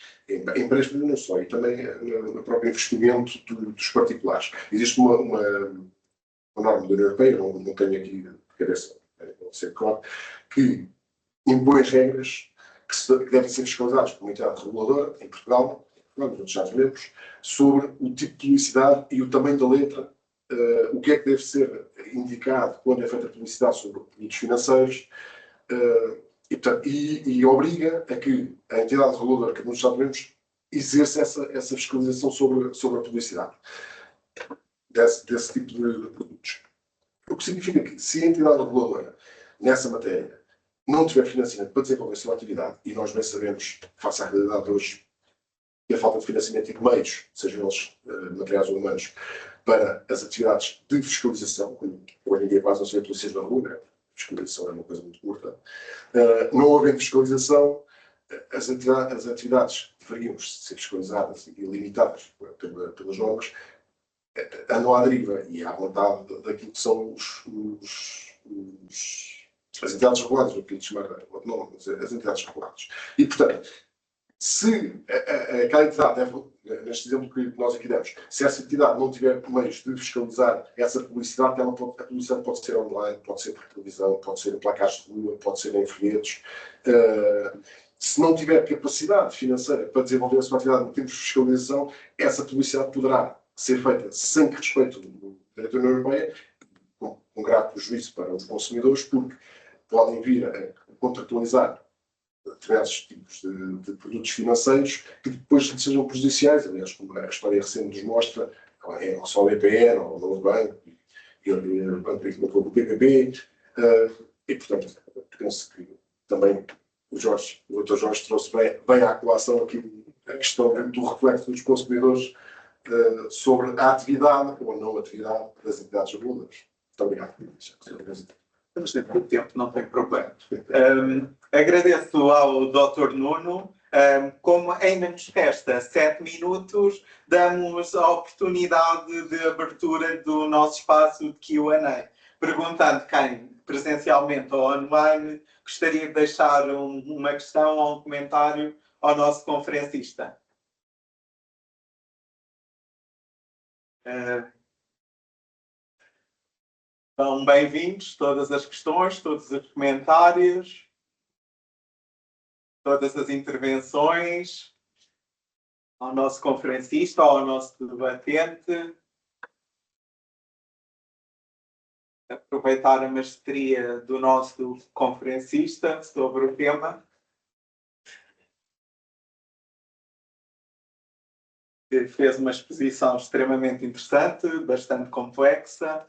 empréstimos não só, e também no próprio investimento dos particulares. Existe uma norma da União Europeia, não tenho aqui de cabeça, não sei claro, que impõe as regras que devem ser fiscalizadas por uma entidade reguladora, em Portugal, nos outros Estados-membros, sobre o tipo de publicidade e o tamanho da letra, o que é que deve ser indicado quando é feita publicidade sobre produtos financeiros, e obriga a que a entidade reguladora que nos Estados-membros exerça essa fiscalização sobre a publicidade desse tipo de produtos. O que significa que, se a entidade reguladora, nessa matéria, não tiver financiamento para desenvolver a sua atividade, e nós bem sabemos, face à realidade de hoje, que a falta de financiamento e de meios, sejam eles materiais ou humanos, para as atividades de fiscalização, como hoje em dia quase não se vê polícias na rua, né? A fiscalização é uma coisa muito curta. Não havendo fiscalização, as atividades deveriam ser fiscalizadas e limitadas pelas normas, andam à deriva e à vontade daquilo que são as entidades reguladas, o que lhe chamar as entidades reguladas. E, portanto, se aquela entidade, neste exemplo que nós aqui demos, se essa entidade não tiver meios de fiscalizar essa publicidade, a publicidade pode ser online, pode ser por televisão, pode ser em placares de rua, pode ser em folhetos. Se não tiver capacidade financeira para desenvolver a sua atividade em termos de fiscalização, essa publicidade poderá ser feita sem que respeito do direito da União Europeia, com grave prejuízo para os consumidores, porque podem vir a contratualizar determinados tipos de produtos financeiros que depois sejam prejudiciais, aliás, como a história recente nos mostra, em relação ao BPN, ao Novo Banco, e o Banco do PPP, e, portanto, penso que também o Dr. Jorge trouxe bem à colação aqui a questão do reflexo dos consumidores sobre a atividade ou não atividade das entidades reguladoras. Muito obrigado. Temos de ter pouco tempo, não tem problema. Agradeço ao Dr. Nuno. Como ainda nos resta 7 minutos, damos a oportunidade de abertura do nosso espaço de Q&A. Perguntando quem, presencialmente ou online, gostaria de deixar uma questão ou um comentário ao nosso conferencista. São bem-vindos todas as questões, todos os comentários, todas as intervenções ao nosso conferencista ou ao nosso debatente. Aproveitar a mestria do nosso conferencista sobre o tema. Que fez uma exposição extremamente interessante, bastante complexa,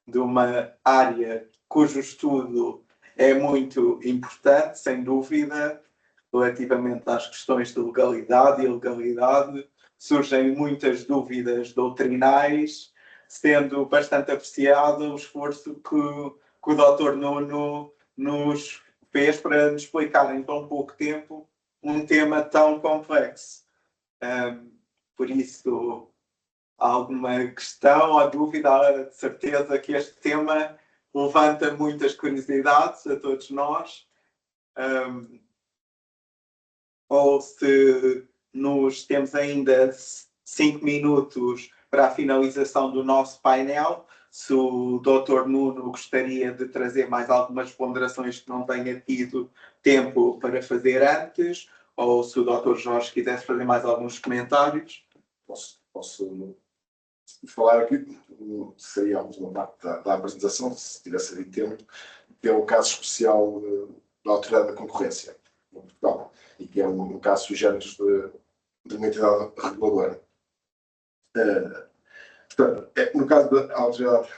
de uma área cujo estudo é muito importante, sem dúvida, relativamente às questões de legalidade e ilegalidade. Surgem muitas dúvidas doutrinais, sendo bastante apreciado o esforço que o Dr. Nuno nos fez para nos explicar em tão pouco tempo um tema tão complexo. Por isso, há alguma questão ou dúvida? Há de certeza que este tema levanta muitas curiosidades a todos nós. Ou se temos ainda 5 minutos para a finalização do nosso painel, se o Dr. Nuno gostaria de trazer mais algumas ponderações que não tenha tido tempo para fazer antes, ou se o Dr. Jorge quisesse fazer mais alguns comentários. Posso falar aqui, seria a última parte da apresentação, se tivesse havido tempo, que é o caso especial da Autoridade da Concorrência em Portugal, e que é um caso sui generis de uma entidade reguladora. Portanto, no caso da Autoridade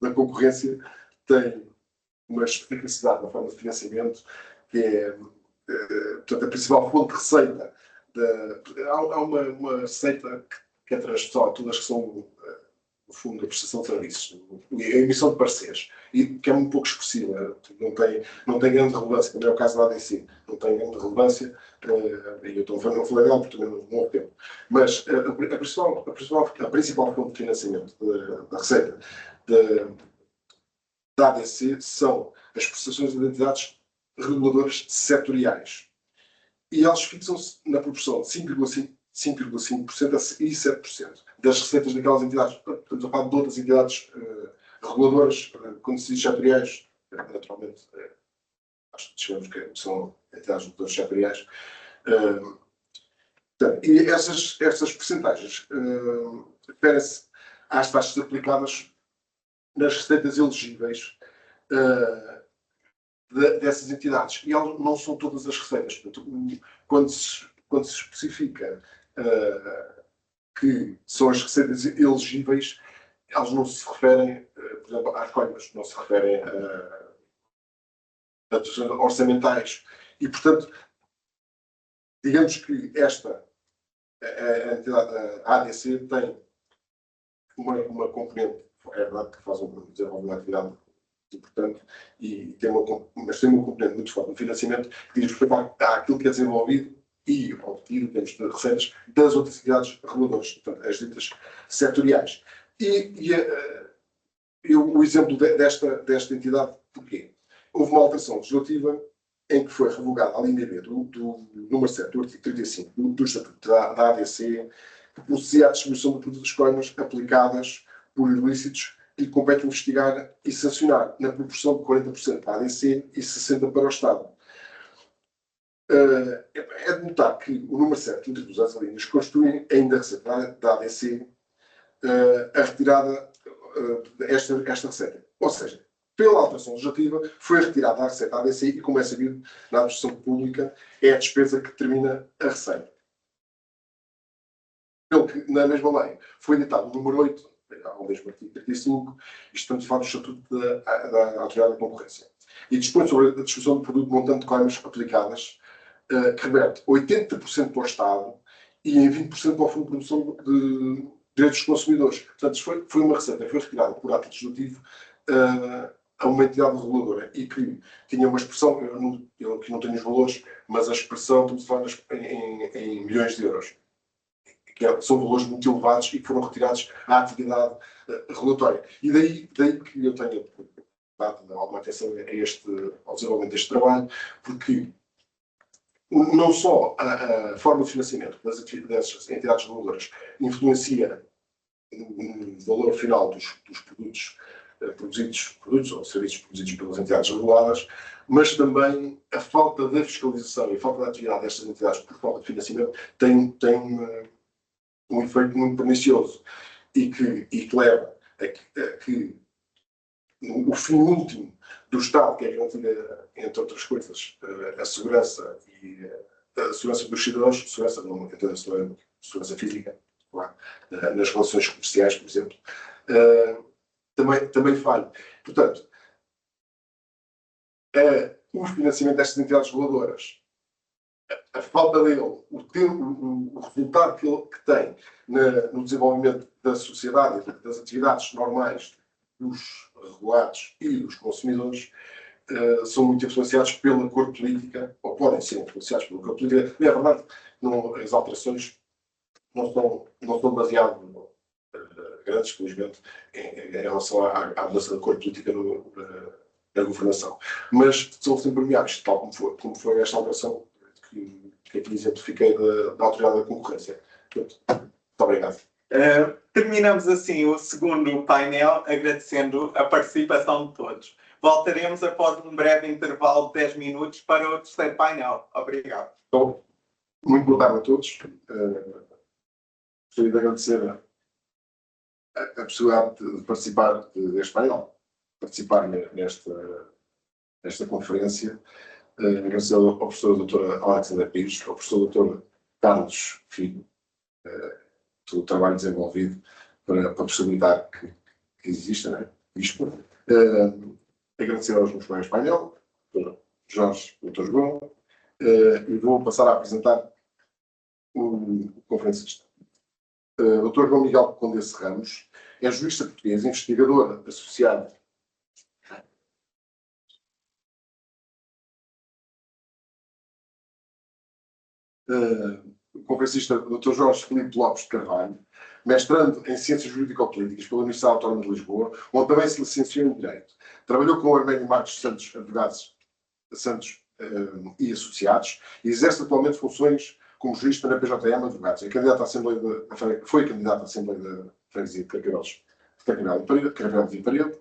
da Concorrência, tem uma especificidade na forma de financiamento, que é, portanto, a principal fonte de receita. Há uma receita que é transversal a todas que são, no fundo, a prestação de serviços, a emissão de parceiros, e que é muito pouco expressiva, não tem grande relevância, como é o caso da ADC, não tem grande relevância, e eu não falei dela porque também não houve tempo. Mas a principal fonte de financiamento da receita da ADC são as prestações de entidades reguladoras setoriais. E eles fixam-se na proporção de 5,5% e 7% das receitas daquelas entidades. Estamos a falar de outras entidades reguladoras, quando se diz setoriais, naturalmente, acho que sabemos que são entidades reguladoras setoriais. E essas percentagens referem-se às taxas aplicadas nas receitas elegíveis dessas entidades. E elas não são todas as receitas. Portanto, quando se especifica que são as receitas elegíveis, elas não se referem, por exemplo, às coimas, não se referem a orçamentais. E, portanto, digamos que a entidade, a ADC, tem uma componente, é verdade que faz desenvolve uma atividade importante, mas tem uma componente muito forte no financiamento que diz respeito àquilo que é desenvolvido e obtido em termos de receitas das outras entidades reguladoras, portanto, as ditas setoriais. O exemplo desta entidade, porquê? Houve uma alteração legislativa em que foi revogada a linha B do número 7 do artigo 35 do Estatuto da ADC, que procedia à distribuição de produtos de coimas aplicadas por ilícitos que compete investigar e sancionar na proporção de 40% para a ADC e 60% para o Estado. É de notar que o número 7 dos alíneas constitui ainda a receita da ADC a retirada desta receita. Ou seja, pela alteração legislativa, foi retirada a receita da ADC e, como é sabido na administração pública, é a despesa que determina a receita. Pelo que, na mesma lei, foi editado o número 8, ao mesmo artigo 35, isto estamos a falar do Estatuto da Autoridade da Concorrência, e dispõe sobre a distribuição de produto montante de coimas aplicadas, que reverte 80% para o Estado e em 20% para o Fundo de Produção direitos dos consumidores. Portanto, foi uma receita que foi retirada por ato legislativo a uma entidade reguladora e que tinha uma expressão, eu aqui não tenho os valores, mas a expressão, estamos a falar em milhões de euros, são valores muito elevados e que foram retirados à atividade regulatória. E daí que eu tenho dado alguma atenção ao desenvolvimento deste trabalho, porque não só a forma de financiamento das entidades reguladoras influencia o valor final dos produtos ou serviços produzidos pelas entidades reguladas, mas também a falta da fiscalização e a falta da atividade destas entidades por falta de financiamento tem um efeito muito pernicioso e que leva a que o fim último do Estado, que é garantir, entre outras coisas, a segurança e a segurança dos cidadãos, segurança não segurança física, claro, nas relações comerciais, por exemplo, também falha. Portanto, o financiamento destas entidades reguladoras, a falta dele, o resultado que tem no desenvolvimento da sociedade e das atividades normais dos regulados e dos consumidores, são muito influenciados pela cor política, ou podem ser influenciados pela cor política. E é verdade que as alterações não estão baseadas grandes, felizmente, em relação à mudança da cor política na governação. Mas são sempre meados, tal como foi esta alteração que aqui exemplifiquei da Autoridade da Concorrência. Muito obrigado. Terminamos assim o segundo painel, agradecendo a participação de todos. Voltaremos após um breve intervalo de 10 minutos para o terceiro painel. Obrigado. Então, muito boa tarde a todos. Gostaria de agradecer a possibilidade de participar deste painel, participar nesta conferência. Agradecer ao professor Dr. Alexandre Pires, ao professor Dr. Carlos Filho, todo o trabalho desenvolvido para possibilitar que exista, né, isto. Agradecer aos meus colegas de painel, Dr. Jorge e Dr. João, e vou passar a apresentar o conferencista. Dr. João Miguel Condesse Ramos é jurista português, investigador associado o conferencista Dr. Jorge Filipe Lopes de Carvalho, mestrando em Ciências Jurídico-Políticas pela Universidade Autónoma de Lisboa, onde também se licenciou em Direito. Trabalhou com o Arménio Marcos Santos, advogados Santos e associados, e exerce atualmente funções como jurista na PJM Advogados. Foi candidato à Assembleia da Freguesia de Carcavelos e Parede,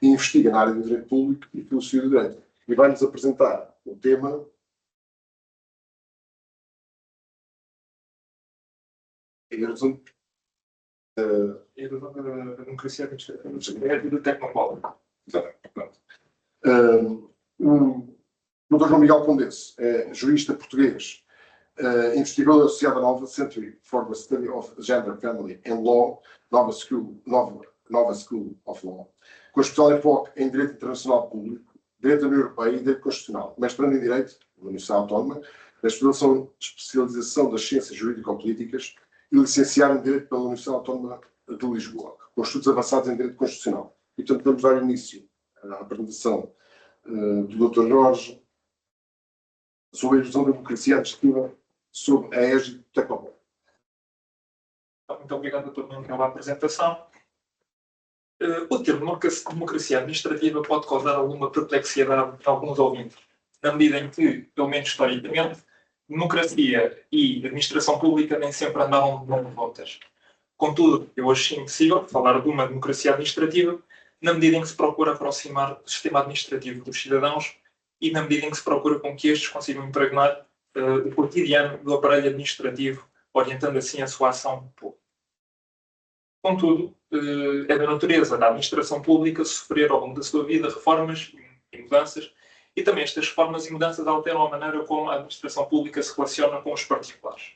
e investiga na área do Direito Público e Filosofia do Direito. E vai-nos apresentar o tema erosão da democracia administrativa e do tecnopólio. O Dr. João Miguel Condesse é jurista português, investigador associado à Nova Century for the Study of Gender, Family and Law, Nova School of Law, com especial enfoque em Direito Internacional Público, Direito da União Europeia e Direito Constitucional, mestrando em Direito na Universidade Autónoma, na especialização das Ciências Jurídico-Políticas e licenciado em Direito pela Universidade Autónoma de Lisboa, com estudos avançados em Direito Constitucional. E, portanto, vamos dar início à apresentação do Dr. Jorge sobre a erosão da democracia administrativa sob a égide do Tecnopólio. Muito obrigado, Dr. Nuno, pela apresentação. O termo democracia administrativa pode causar alguma perplexidade a alguns ouvintes, na medida em que, pelo menos historicamente, democracia e administração pública nem sempre andavam de mãos juntas. Contudo, eu acho impossível falar de uma democracia administrativa na medida em que se procura aproximar do sistema administrativo dos cidadãos e na medida em que se procura com que estes consigam impregnar o cotidiano do aparelho administrativo, orientando assim a sua ação pública. Contudo, é da natureza da administração pública sofrer ao longo da sua vida reformas e mudanças, e também estas reformas e mudanças alteram a maneira como a administração pública se relaciona com os particulares.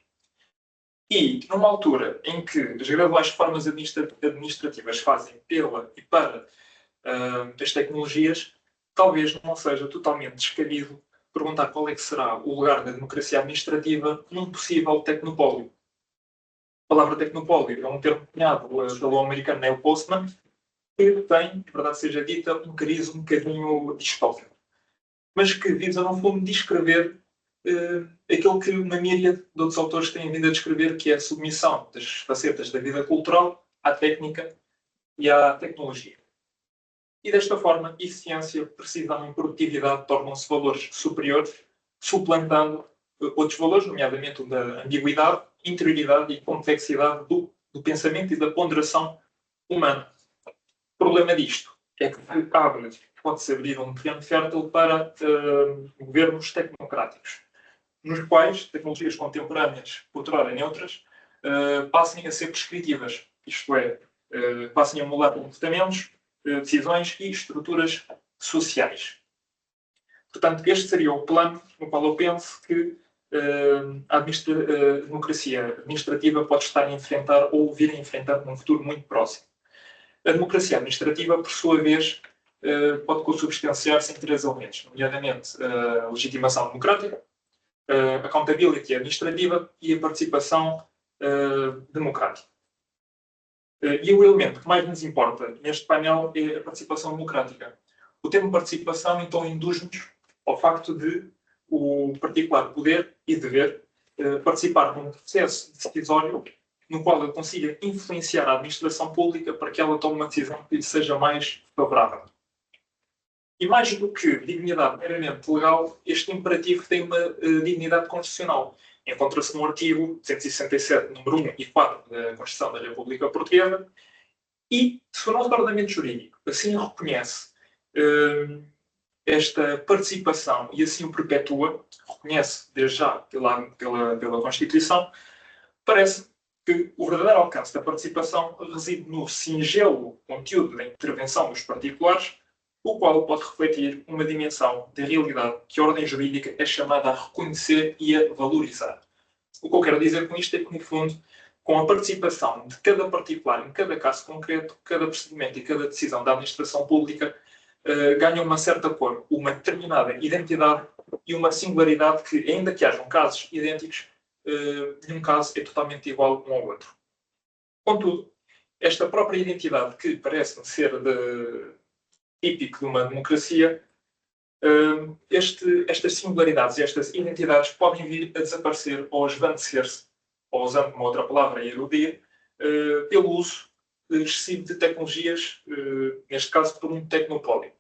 E, numa altura em que as graduais reformas administrativas fazem pela e para as tecnologias, talvez não seja totalmente descabido perguntar qual é que será o lugar da democracia administrativa num possível tecnopólio. A palavra tecnopólio é um termo cunhado pelo americano Neil Postman, que tem, de verdade seja dita, um cariz um bocadinho distópico, mas que visa, no fundo, descrever aquilo que uma míriade de outros autores têm vindo a descrever, que é a submissão das facetas da vida cultural à técnica e à tecnologia. E desta forma, eficiência, precisão e produtividade tornam-se valores superiores, suplantando outros valores, nomeadamente o da ambiguidade, interioridade e complexidade do pensamento e da ponderação humana. O problema disto é que pode-se abrir um terreno fértil para governos tecnocráticos, nos quais tecnologias contemporâneas, outrora neutras, passem a ser prescritivas, isto é, passem a moldar comportamentos, decisões e estruturas sociais. Portanto, este seria o plano no qual eu penso que a democracia administrativa pode estar a enfrentar ou vir a enfrentar num futuro muito próximo. A democracia administrativa, por sua vez, pode consubstanciar-se em 3 elementos, nomeadamente a legitimação democrática, a accountability administrativa e a participação democrática. E o elemento que mais nos importa neste painel é a participação democrática. O termo participação, então, induz-nos ao facto de o particular poder e dever participar num processo decisório no qual ele consiga influenciar a administração pública para que ela tome uma decisão que lhe seja mais favorável. E mais do que dignidade meramente legal, este imperativo tem uma dignidade constitucional. Encontra-se no artigo 167, número 1 e 4 da Constituição da República Portuguesa, e se o nosso ordenamento jurídico assim reconhece esta participação e assim o perpetua, reconhece desde já pela Constituição, parece que o verdadeiro alcance da participação reside no singelo conteúdo da intervenção dos particulares, o qual pode refletir uma dimensão da realidade que a ordem jurídica é chamada a reconhecer e a valorizar. O que eu quero dizer com isto é que, no fundo, com a participação de cada particular em cada caso concreto, cada procedimento e cada decisão da administração pública ganha uma certa cor, uma determinada identidade e uma singularidade que, ainda que hajam casos idênticos, nenhum caso é totalmente igual um ao outro. Contudo, esta própria identidade, que parece-me ser típico de uma democracia, estas singularidades e estas identidades podem vir a desaparecer ou a esvanecer-se, ou usando uma outra palavra, a erudir, pelo uso excessivo de tecnologias, neste caso por um tecnopólio.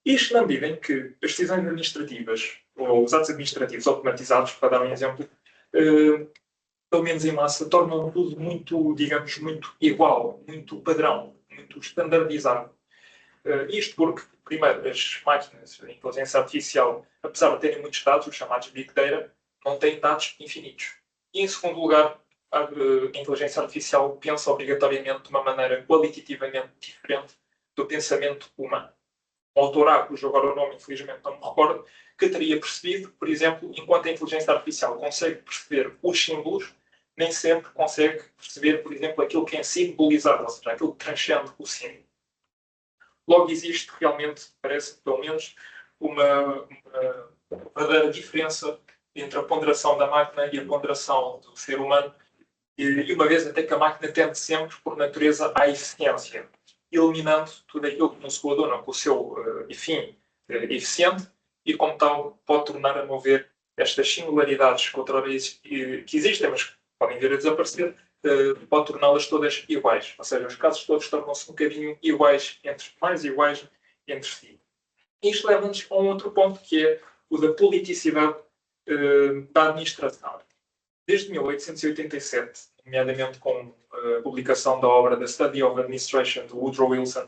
Isto na medida em que as decisões administrativas, ou os atos administrativos automatizados, para dar um exemplo, pelo menos em massa, tornam tudo muito, digamos, muito igual, muito padrão, muito estandardizado. Isto porque, primeiro, as máquinas de inteligência artificial, apesar de terem muitos dados, os chamados Big Data, não têm dados infinitos. E, em segundo lugar, a inteligência artificial pensa obrigatoriamente de uma maneira qualitativamente diferente do pensamento humano. Um autor, cujo agora o nome infelizmente não me recordo, que teria percebido, por exemplo, enquanto a inteligência artificial consegue perceber os símbolos, nem sempre consegue perceber, por exemplo, aquilo que é simbolizado, ou seja, aquilo que transcende o símbolo. Logo existe realmente, parece pelo menos, uma verdadeira diferença entre a ponderação da máquina e a ponderação do ser humano, e uma vez até que a máquina tende sempre, por natureza, à eficiência, eliminando tudo aquilo que não se coaduna com o seu fim eficiente, e como tal pode tornar, a meu ver, estas singularidades que existem, mas que podem vir a desaparecer, pode torná-las todas iguais. Ou seja, os casos todos tornam-se um bocadinho mais iguais entre si. Isto leva-nos a um outro ponto, que é o da politicidade da administração. Desde 1887, nomeadamente com a publicação da obra The Study of Administration, de Woodrow Wilson,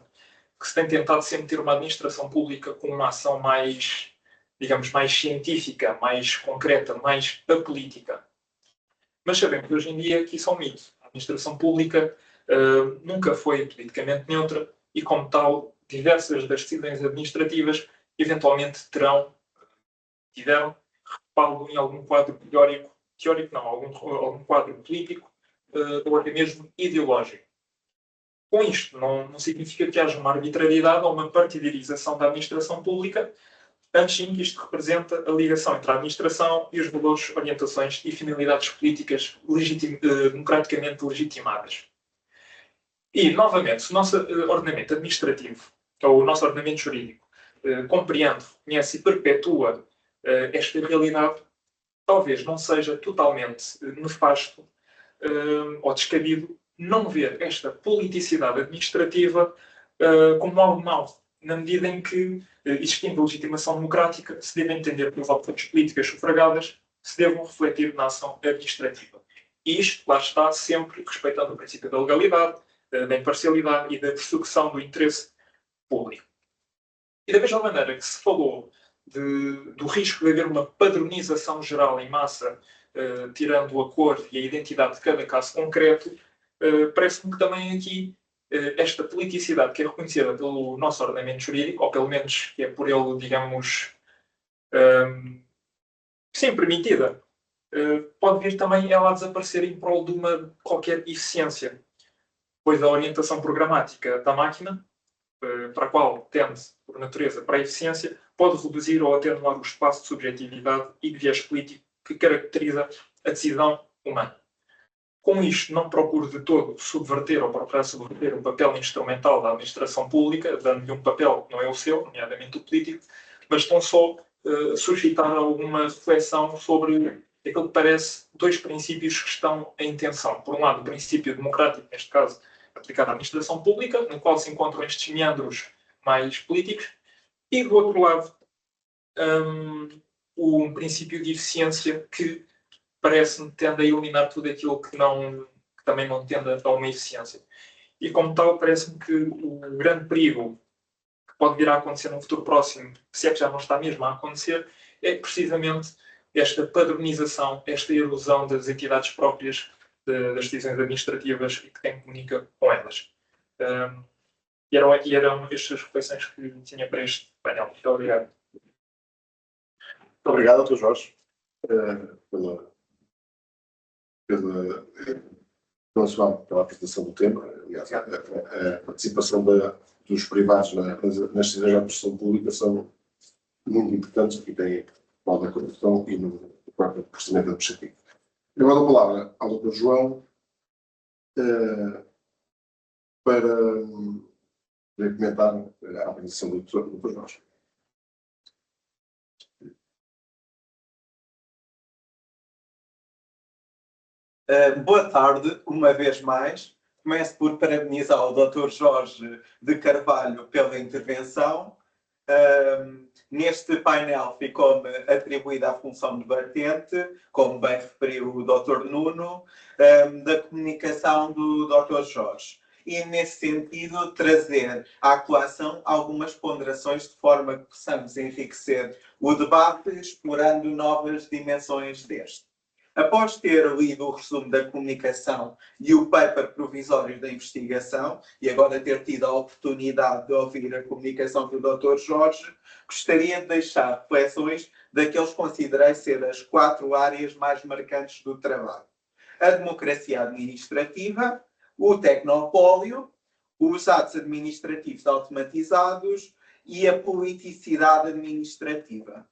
que se tem tentado sempre ter uma administração pública com uma ação mais, digamos, mais científica, mais concreta, mais apolítica. Mas sabemos hoje em dia que isso é um mito. A administração pública nunca foi politicamente neutra e, como tal, diversas das decisões administrativas eventualmente tiveram respaldo em algum quadro teórico não, algum quadro político ou até mesmo ideológico. Com isto, não significa que haja uma arbitrariedade ou uma partidarização da administração pública, Antes sim que isto representa a ligação entre a administração e os valores, orientações e finalidades políticas democraticamente legitimadas. E, novamente, se o nosso ordenamento administrativo, ou o nosso ordenamento jurídico, compreende, conhece e perpetua esta realidade, talvez não seja totalmente nefasto ou descabido não ver esta politicidade administrativa como algo mau, na medida em que, existindo a legitimação democrática, se deve entender que as opções políticas sufragadas se devam refletir na ação administrativa. E isto, lá está, sempre respeitando o princípio da legalidade, da imparcialidade e da persecução do interesse público. E da mesma maneira que se falou do risco de haver uma padronização geral em massa, tirando a cor e a identidade de cada caso concreto, parece-me que também aqui esta politicidade que é reconhecida pelo nosso ordenamento jurídico, ou pelo menos que é por ele, digamos, sim, permitida, pode vir também ela a desaparecer em prol de uma qualquer eficiência, pois a orientação programática da máquina, para a qual tende, por natureza, para a eficiência, pode reduzir ou atenuar o espaço de subjetividade e de viés político que caracteriza a decisão humana. Com isto, não procuro de todo subverter ou procurar subverter o papel instrumental da administração pública, dando-lhe um papel que não é o seu, nomeadamente o político, mas estão só suscitar alguma reflexão sobre aquilo que parece dois princípios que estão em tensão. Por um lado, o princípio democrático, neste caso, aplicado à administração pública, no qual se encontram estes meandros mais políticos, e, do outro lado, um princípio de eficiência que parece-me tende a eliminar tudo aquilo que também não tende a uma eficiência. E, como tal, parece-me que o grande perigo que pode vir a acontecer num futuro próximo, se é que já não está mesmo a acontecer, é precisamente esta padronização, esta erosão das entidades próprias das decisões administrativas e que quem comunica com elas. E eram estas reflexões que tinha para este painel. Muito obrigado. Muito obrigado, Dr. Jorge, pela apresentação do tema. Aliás, a participação dos privados nas decisões de administração pública são muito importantes aqui tem na corrupção e no próprio procedimento administrativo. Eu dou a palavra ao Dr. João para comentar a apresentação do Dr. Jorge. Boa tarde, uma vez mais. Começo por parabenizar o Dr. Jorge de Carvalho pela intervenção. Neste painel ficou-me atribuída a função de vertente, como bem referiu o Dr. Nuno, da comunicação do Dr. Jorge. E, nesse sentido, trazer à colação algumas ponderações de forma que possamos enriquecer o debate, explorando novas dimensões deste. Após ter lido o resumo da comunicação e o paper provisório da investigação, e agora ter tido a oportunidade de ouvir a comunicação do Dr. Jorge, gostaria de deixar reflexões daqueles que considerei ser as 4 áreas mais marcantes do trabalho: a democracia administrativa, o tecnopólio, os atos administrativos automatizados e a politicidade administrativa.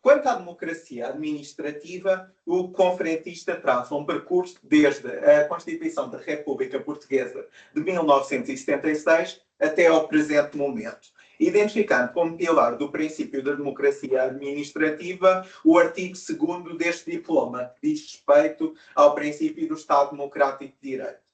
Quanto à democracia administrativa, o conferentista traça um percurso desde a Constituição da República Portuguesa de 1976 até ao presente momento, identificando como pilar do princípio da democracia administrativa o artigo 2º deste diploma, que diz respeito ao princípio do Estado Democrático de Direito.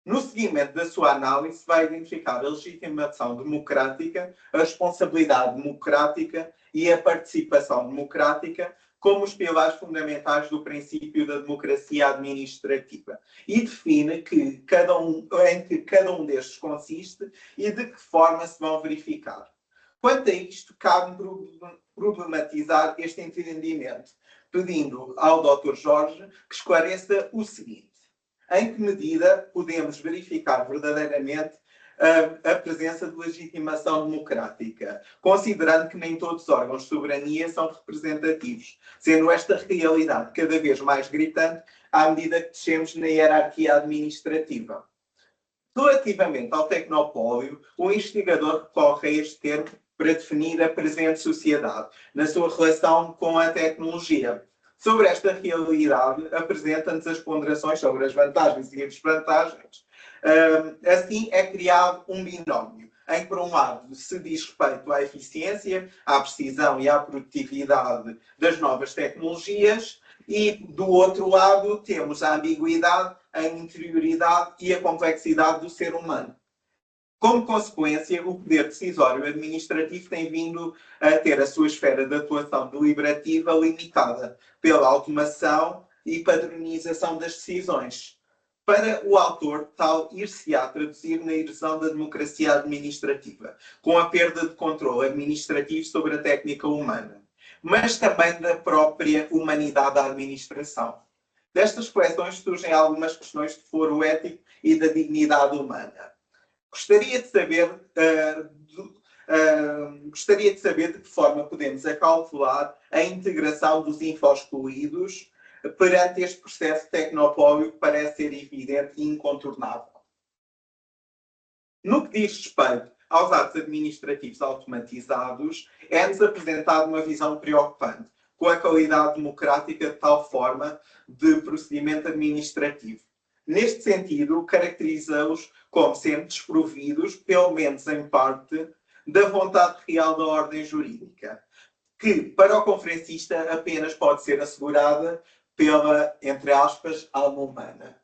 No seguimento da sua análise, vai identificar a legitimação democrática, a responsabilidade democrática e a participação democrática como os pilares fundamentais do princípio da democracia administrativa e define em que cada um destes consiste e de que forma se vão verificar. Quanto a isto, cabe problematizar este entendimento, pedindo ao Dr. Jorge que esclareça o seguinte: em que medida podemos verificar verdadeiramente a presença de legitimação democrática, considerando que nem todos os órgãos de soberania são representativos, sendo esta realidade cada vez mais gritante à medida que descemos na hierarquia administrativa. Relativamente ao tecnopólio, o investigador recorre a este termo para definir a presente sociedade, na sua relação com a tecnologia. Sobre esta realidade, apresenta-nos as ponderações sobre as vantagens e as desvantagens. Assim, é criado um binómio, em que, por um lado, se diz respeito à eficiência, à precisão e à produtividade das novas tecnologias, e, do outro lado, temos a ambiguidade, a interioridade e a complexidade do ser humano. Como consequência, o poder decisório administrativo tem vindo a ter a sua esfera de atuação deliberativa limitada pela automação e padronização das decisões. Para o autor, tal ir-se-á traduzir na erosão da democracia administrativa, com a perda de controle administrativo sobre a técnica humana, mas também da própria humanidade da administração. Destas coleções surgem algumas questões de foro ético e da dignidade humana. Gostaria de saber de que forma podemos acautelar a integração dos info-excluídos perante este processo tecnopóleo que parece ser evidente e incontornável. No que diz respeito aos atos administrativos automatizados, é-nos apresentada uma visão preocupante, com a qualidade democrática de tal forma de procedimento administrativo. Neste sentido, caracteriza-os como sendo desprovidos, pelo menos em parte, da vontade real da ordem jurídica, que, para o conferencista, apenas pode ser assegurada pela, entre aspas, alma humana.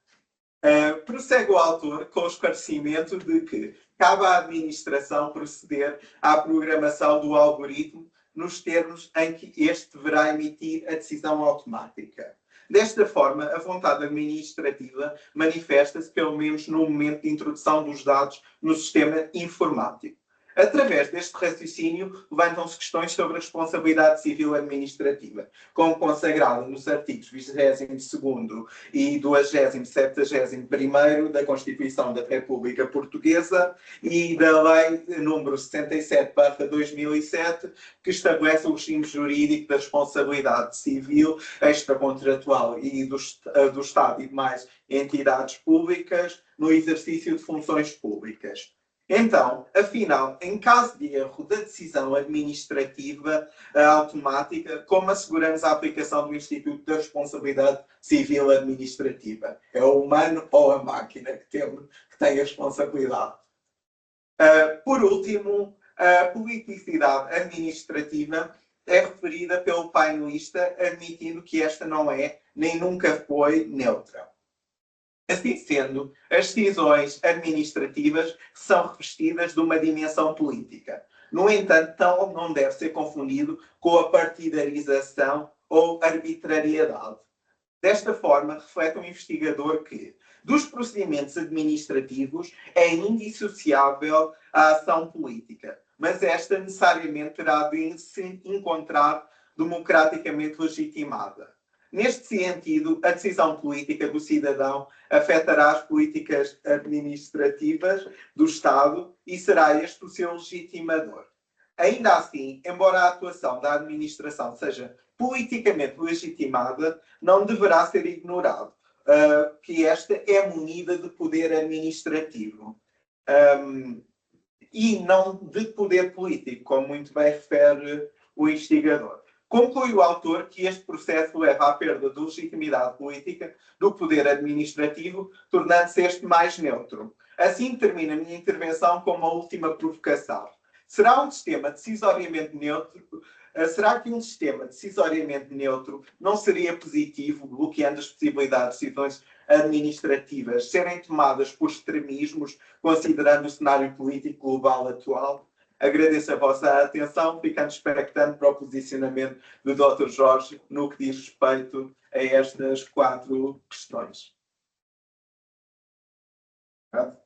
Prossegue o autor com o esclarecimento de que cabe à administração proceder à programação do algoritmo nos termos em que este deverá emitir a decisão automática. Desta forma, a vontade administrativa manifesta-se, pelo menos no momento de introdução dos dados no sistema informático. Através deste raciocínio, levantam-se questões sobre a responsabilidade civil administrativa, como consagrada nos artigos 22º e 271º da Constituição da República Portuguesa e da Lei nº 67/2007, que estabelece o regime jurídico da responsabilidade civil extracontratual e do Estado e demais entidades públicas no exercício de funções públicas. Então, afinal, em caso de erro da decisão administrativa automática, como asseguramos a aplicação do Instituto da Responsabilidade Civil Administrativa? É o humano ou a máquina que tem a responsabilidade? Por último, a politicidade administrativa é referida pelo painelista, admitindo que esta não é, nem nunca foi, neutra. Assim sendo, as decisões administrativas são revestidas de uma dimensão política. No entanto, tal não deve ser confundido com a partidarização ou arbitrariedade. Desta forma, reflete um investigador que, dos procedimentos administrativos, é indissociável a ação política, mas esta necessariamente terá de se encontrar democraticamente legitimada. Neste sentido, a decisão política do cidadão afetará as políticas administrativas do Estado e será este o seu legitimador. Ainda assim, embora a atuação da administração seja politicamente legitimada, não deverá ser ignorado que esta é munida de poder administrativo e não de poder político, como muito bem refere o investigador. Conclui o autor que este processo leva à perda de legitimidade política do poder administrativo, tornando-se este mais neutro. Assim termina a minha intervenção com uma última provocação. Será que um sistema decisoriamente neutro não seria positivo, bloqueando as possibilidades de decisões administrativas serem tomadas por extremismos, considerando o cenário político global atual? Agradeço a vossa atenção, ficando expectante para o posicionamento do Dr. Jorge no que diz respeito a estas 4 questões. Obrigado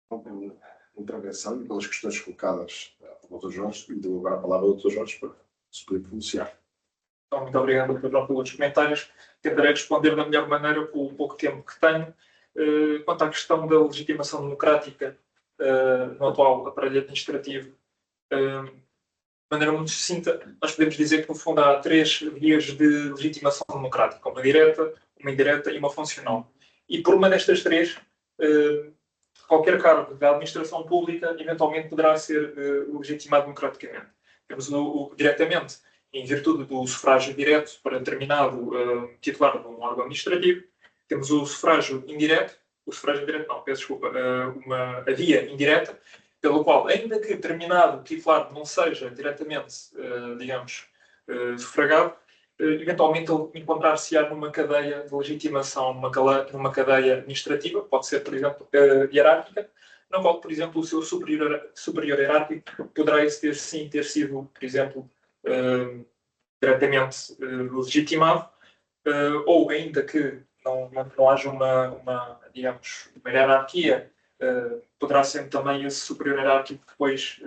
pela intervenção e pelas questões colocadas pelo Dr. Jorge, e dou agora a palavra ao Dr. Jorge para se poder pronunciar. Então, muito obrigado, Dr. João, pelos comentários. Tentarei responder da melhor maneira com o pouco tempo que tenho. Quanto à questão da legitimação democrática no atual aparelho administrativo, de maneira muito sucinta, nós podemos dizer que, no fundo, há 3 vias de legitimação democrática: uma direta, uma indireta e uma funcional. E por uma destas 3, qualquer cargo da administração pública eventualmente poderá ser legitimado democraticamente. Temos diretamente, em virtude do sufrágio direto para determinado titular de um órgão administrativo, temos o sufrágio indireto, a via indireta, pelo qual, ainda que determinado titular não seja diretamente, sufragado, eventualmente ele encontrar-se-á numa cadeia de legitimação, numa cadeia administrativa, pode ser, por exemplo, hierárquica, na qual, por exemplo, o seu superior hierárquico poderá ter sido, por exemplo, diretamente legitimado, ou ainda que não haja uma hierarquia, poderá ser também esse superior hierárquico depois,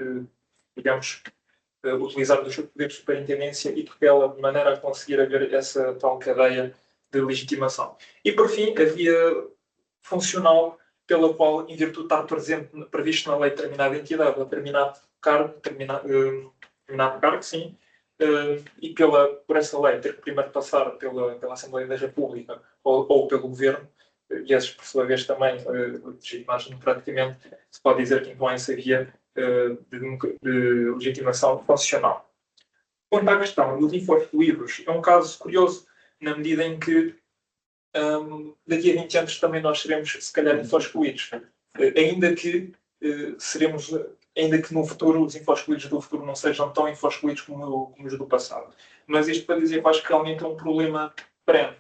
utilizar os seus poderes de superintendência e tutela de maneira a conseguir haver essa tal cadeia de legitimação. E, por fim, a via funcional pela qual, em virtude de estar previsto na lei determinada entidade, determinado cargo, sim, e por essa lei ter que primeiro passar pela Assembleia da República ou pelo Governo, e esses, por sua vez, também legitimados democraticamente, se pode dizer que impõe essa via de legitimação funcional. Quanto à questão dos infosfluidos, é um caso curioso, na medida em que daqui a 20 anos também nós seremos, se calhar, infosfluidos. Ainda que no futuro os infosfluidos do futuro não sejam tão infosfluidos como os do passado. Mas isto para dizer que eu acho que realmente é um problema perene.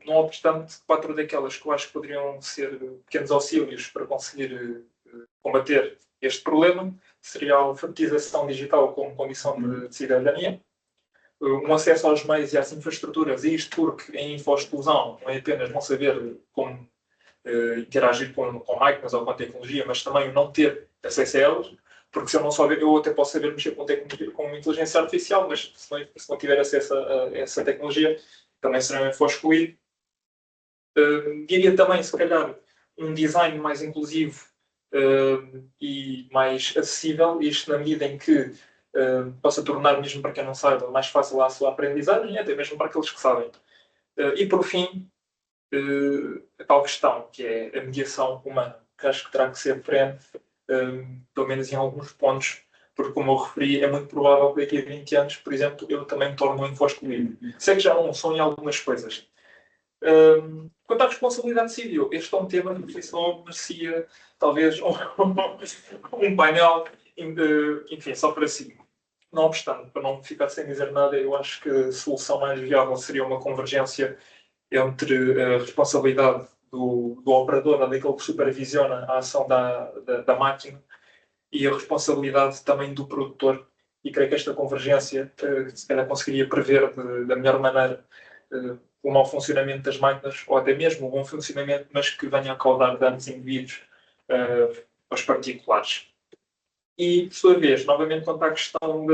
Não obstante, 4 daquelas que eu acho que poderiam ser pequenos auxílios para conseguir combater este problema seria a alfabetização digital como condição de cidadania, um acesso aos meios e às infraestruturas, e isto porque em info-exclusão não é apenas não saber como interagir com máquinas ou com a tecnologia, mas também não ter acesso a elas, porque se eu não souber, eu até posso saber mexer com inteligência artificial, mas se não tiver acesso a essa tecnologia, também será um info-excluído. Diria também, se calhar, um design mais inclusivo e mais acessível, isto na medida em que possa tornar, mesmo para quem não saiba, mais fácil a sua aprendizagem, até mesmo para aqueles que sabem. E por fim, a tal questão, que é a mediação humana, que acho que terá que ser frente, pelo menos em alguns pontos, porque, como eu referi, é muito provável que daqui a 20 anos, por exemplo, eu também me torne um info-excluído. Sei que já não sou em algumas coisas. Quanto à responsabilidade civil, este é um tema que reflexão merecia talvez um painel, enfim, só para si. Não obstante, para não ficar sem dizer nada, eu acho que a solução mais viável seria uma convergência entre a responsabilidade do operador, daquele que supervisiona a ação da máquina, e a responsabilidade também do produtor. E creio que esta convergência se calhar conseguiria prever da melhor maneira o mau funcionamento das máquinas, ou até mesmo o bom funcionamento, mas que venha a causar danos indevidos aos particulares. E, por sua vez, novamente quanto à questão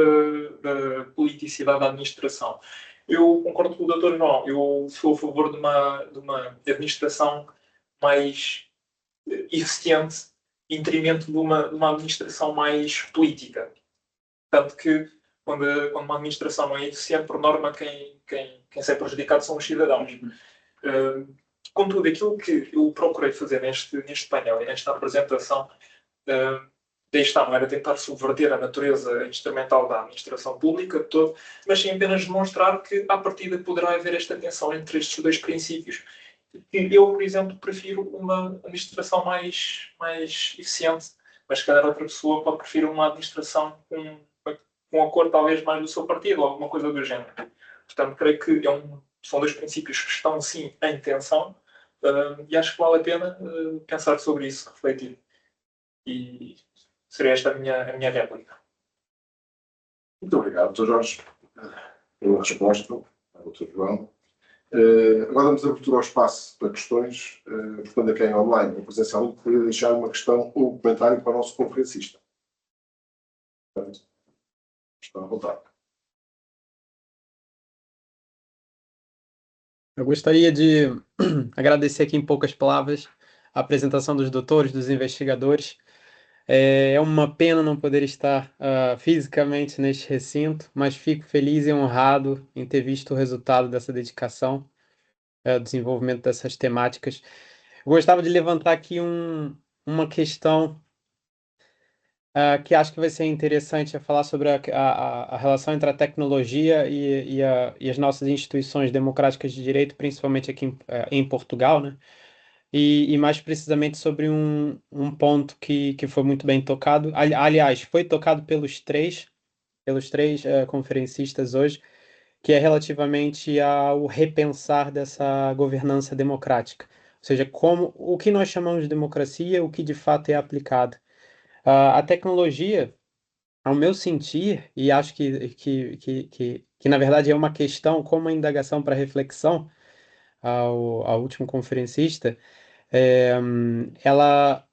da politicidade da administração, eu concordo com o Dr. João, eu sou a favor de uma administração mais eficiente em detrimento de uma administração mais política. Tanto que, quando uma administração não é eficiente, por norma, quem sai prejudicado são os cidadãos. Contudo, aquilo que eu procurei fazer neste painel e nesta apresentação, daí está, não era tentar subverter a natureza instrumental da administração pública toda, mas sim apenas demonstrar que, à partida, poderá haver esta tensão entre estes dois princípios. Eu, por exemplo, prefiro uma administração mais eficiente, mas se calhar outra pessoa pode preferir uma administração com a cor talvez mais do seu partido, ou alguma coisa do género. Portanto, creio que são dois princípios que estão, sim, em tensão, e acho que vale a pena pensar sobre isso, refletir. E seria esta a minha réplica. Muito obrigado, Dr. Jorge, pela resposta, Dr. João. Agora damos abertura ao espaço para questões. Portanto, a quem online ou presencialmente poderia deixar uma questão ou um comentário para o nosso conferencista. Portanto, estão à vontade. Eu gostaria de agradecer aqui em poucas palavras a apresentação dos doutores, dos investigadores. É uma pena não poder estar fisicamente neste recinto, mas fico feliz e honrado em ter visto o resultado dessa dedicação, desenvolvimento dessas temáticas. Eu gostava de levantar aqui uma questão que acho que vai ser interessante é falar sobre a relação entre a tecnologia e as nossas instituições democráticas de direito, principalmente aqui em Portugal, né? E mais precisamente sobre um ponto que foi muito bem tocado. Aliás, foi tocado pelos três conferencistas hoje, que é relativamente ao repensar dessa governança democrática. Ou seja, o que nós chamamos de democracia, o que de fato é aplicado. A tecnologia, ao meu sentir, e acho que na verdade é uma questão, como uma indagação para reflexão ao último conferencista, ela,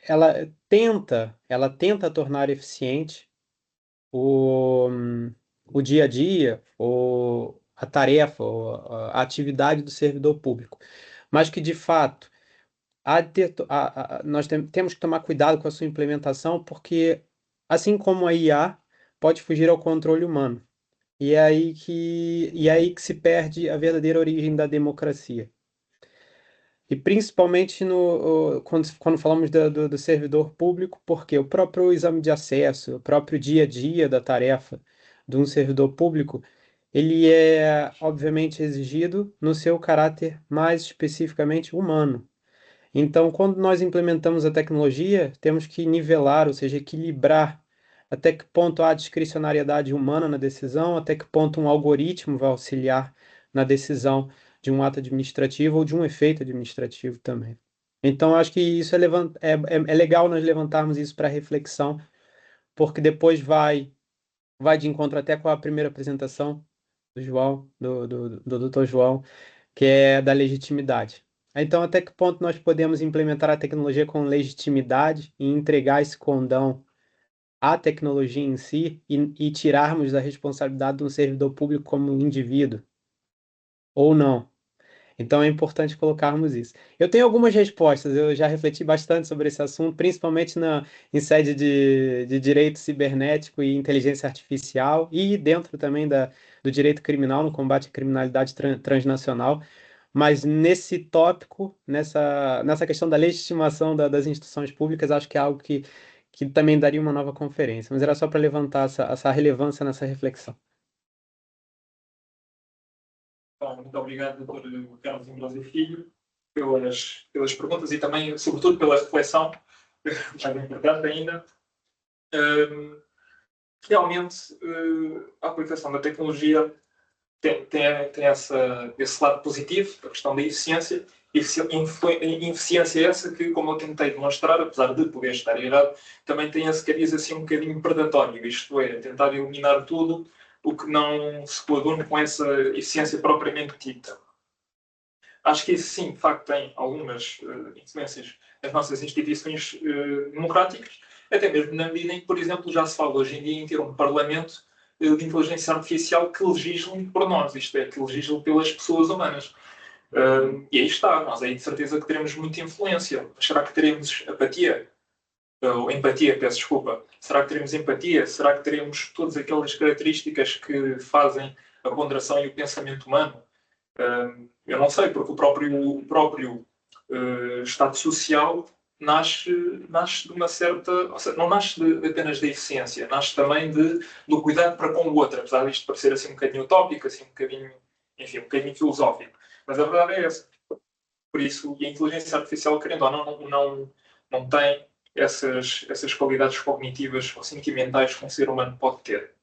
ela tenta tornar eficiente o, o dia a dia, a tarefa, a atividade do servidor público. Mas que, de fato, nós temos que tomar cuidado com a sua implementação, porque, assim como a IA, pode fugir ao controle humano. E é aí que se perde a verdadeira origem da democracia. E principalmente quando falamos do servidor público, porque o próprio exame de acesso, o próprio dia a dia da tarefa de um servidor público, ele é obviamente exigido no seu caráter mais especificamente humano. Então, quando nós implementamos a tecnologia, temos que nivelar, ou seja, equilibrar até que ponto há discricionariedade humana na decisão, até que ponto um algoritmo vai auxiliar na decisão de um ato administrativo ou de um efeito administrativo também. Então, acho que isso é legal nós levantarmos isso para reflexão, porque depois vai de encontro até com a primeira apresentação do João, do Dr. João, que é da legitimidade. Então, até que ponto nós podemos implementar a tecnologia com legitimidade e entregar esse condão à tecnologia em si e tirarmos da responsabilidade de um servidor público como indivíduo, ou não? Então, é importante colocarmos isso. Eu tenho algumas respostas, eu já refleti bastante sobre esse assunto, principalmente em sede de direito cibernético e inteligência artificial, e dentro também do direito criminal, no combate à criminalidade transnacional. Mas nesse tópico, nessa questão da legitimação das instituições públicas, acho que é algo que também daria uma nova conferência. Mas era só para levantar essa relevância nessa reflexão. Bom, muito obrigado, Dr. Carlos Ambrosio Filho, pelas perguntas e também, sobretudo, pela reflexão, mais importante ainda. Realmente, a aplicação da tecnologia tem esse lado positivo, a questão da eficiência. Eficiência essa que, como eu tentei demonstrar, apesar de poder estar errado, também tem esse cariz assim um bocadinho predatório, isto é, tentar eliminar tudo o que não se coaduna com essa eficiência propriamente dita. Acho que isso sim, de facto, tem algumas influências nas nossas instituições democráticas, até mesmo na medida em que, por exemplo, já se fala hoje em dia em ter um parlamento de inteligência artificial que legisle por nós, isto é, que legisle pelas pessoas humanas. E aí está, nós aí de certeza que teremos muita influência. Mas será que teremos apatia? Ou empatia, peço desculpa. Será que teremos empatia? Será que teremos todas aquelas características que fazem a ponderação e o pensamento humano? Eu não sei, porque o próprio Estado Social nasce de uma certa... Ou seja, não nasce apenas da eficiência, nasce também do cuidado para com o outro, apesar disto parecer assim um bocadinho utópico, assim um bocadinho filosófico. Mas a verdade é essa. Por isso, e a inteligência artificial, querendo ou não tem essas qualidades cognitivas ou sentimentais que um ser humano pode ter.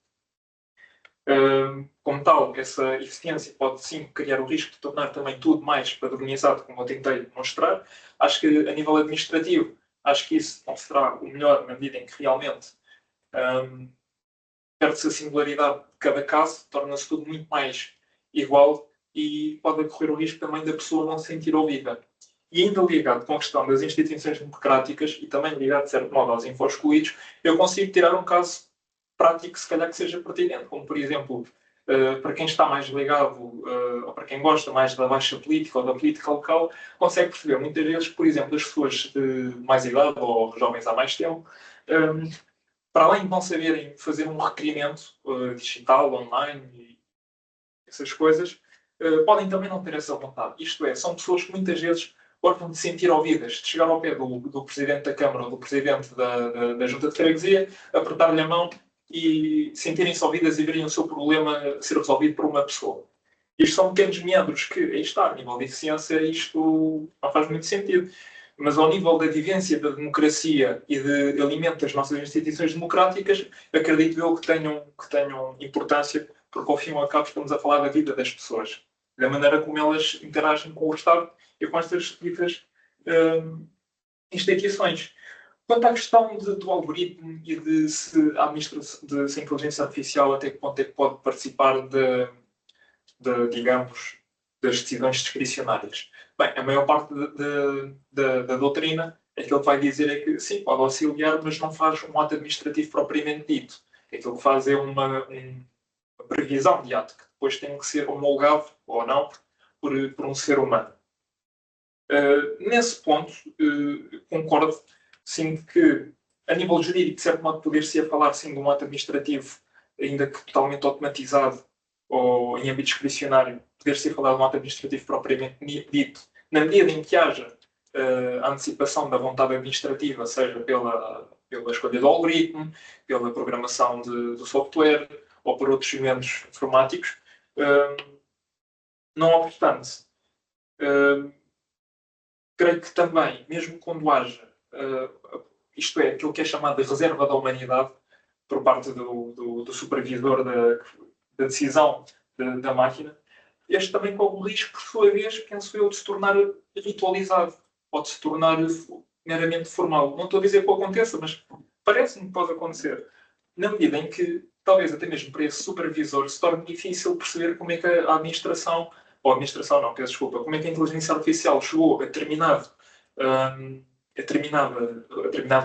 Como tal, essa eficiência pode sim criar o risco de tornar também tudo mais padronizado, como eu tentei demonstrar. Acho que a nível administrativo, acho que isso não será o melhor na medida em que realmente perde-se a singularidade de cada caso, torna-se tudo muito mais igual e pode ocorrer o risco também da pessoa não se sentir ouvida. E ainda ligado com a questão das instituições democráticas e também ligado, de certo modo, aos info-excluídos, eu consigo tirar um caso prático, se calhar, que seja pertinente, como, por exemplo, para quem está mais ligado, ou para quem gosta mais da baixa política ou da política local, consegue perceber muitas vezes, por exemplo, as pessoas de mais idade ou jovens há mais tempo, para além de não saberem fazer um requerimento digital, online e essas coisas, podem também não ter essa vontade. Isto é, são pessoas que muitas vezes gostam de se sentir ouvidas, de chegar ao pé do Presidente da Câmara ou do Presidente da Junta de Freguesia, apertar-lhe a mão e sentirem-se ouvidas e verem o seu problema ser resolvido por uma pessoa. Isto são pequenos meandros que, aí está, a nível de eficiência, isto não faz muito sentido. Mas ao nível da vivência da democracia e de alimento das nossas instituições democráticas, acredito eu que tenham importância, porque ao fim e ao cabo estamos a falar da vida das pessoas, da maneira como elas interagem com o Estado e com estas ditas instituições. Quanto à questão do algoritmo e de se a inteligência artificial até que ponto é que pode participar digamos, das decisões discricionárias. Bem, a maior parte da doutrina, aquilo que vai dizer é que sim, pode auxiliar, mas não faz um ato administrativo propriamente dito. Aquilo que faz é uma previsão de ato, que depois tem que ser homologado, ou não, por um ser humano. Nesse ponto, concordo, sim, que a nível jurídico, de certo modo, poder-se falar sim de um ato administrativo, ainda que totalmente automatizado, ou em âmbito discricionário, poder-se falar de um ato administrativo propriamente dito, na medida em que haja a antecipação da vontade administrativa, seja pela escolha do algoritmo, pela programação do software ou por outros elementos informáticos. Não obstante, creio que também, mesmo quando haja, isto é, aquilo que é chamado de reserva da humanidade, por parte do supervisor da decisão da máquina, este também corre o risco, por sua vez, penso eu, de se tornar ritualizado ou de se tornar meramente formal. Não estou a dizer que aconteça, mas parece-me que pode acontecer. Na medida em que, talvez até mesmo para esse supervisor, se torne difícil perceber como é que a administração, ou a administração não, peço desculpa, como é que a inteligência artificial chegou a determinado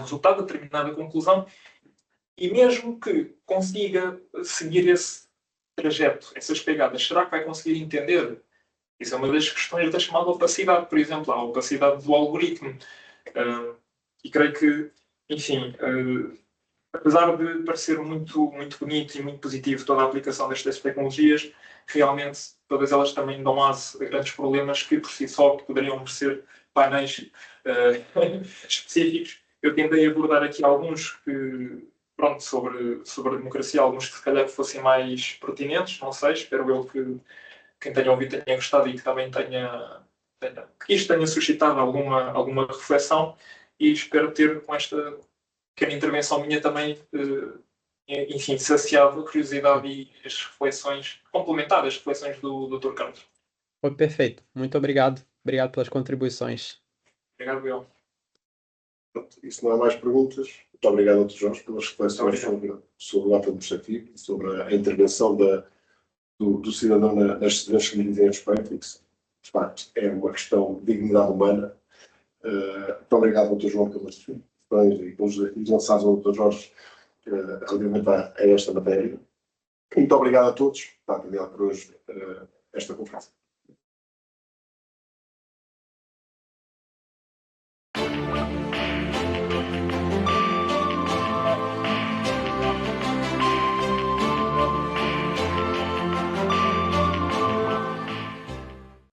resultado, a determinada conclusão, e mesmo que consiga seguir esse trajeto, essas pegadas, será que vai conseguir entender? Isso é uma das questões da chamada opacidade, por exemplo, a opacidade do algoritmo. E creio que, enfim, apesar de parecer muito, muito bonito e muito positivo toda a aplicação destas tecnologias, realmente todas elas também dão aso a grandes problemas que por si só poderiam merecer painéis específicos. Eu tentei abordar aqui alguns que, pronto, sobre a democracia, alguns que se calhar fossem mais pertinentes, não sei, espero eu que quem tenha ouvido tenha gostado e que também que isto tenha suscitado alguma reflexão, e espero ter com esta pequena intervenção minha também, enfim, saciado a curiosidade e as reflexões, complementar as reflexões do Dr. Carlos. Foi perfeito. Muito obrigado. Obrigado pelas contribuições. Obrigado, eu. Pronto, e se não há mais perguntas, muito obrigado, Dr. Jorge, pelas reflexões sobre o ato administrativo e sobre a intervenção do cidadão nas decisões que lhe dizem respeito, e que, de facto, é uma questão de dignidade humana. Muito obrigado, Dr. João, pelas reflexões e pelos desafios lançados ao Dr. Jorge relativamente a esta matéria. Muito obrigado a todos. Está terminado por hoje esta conferência.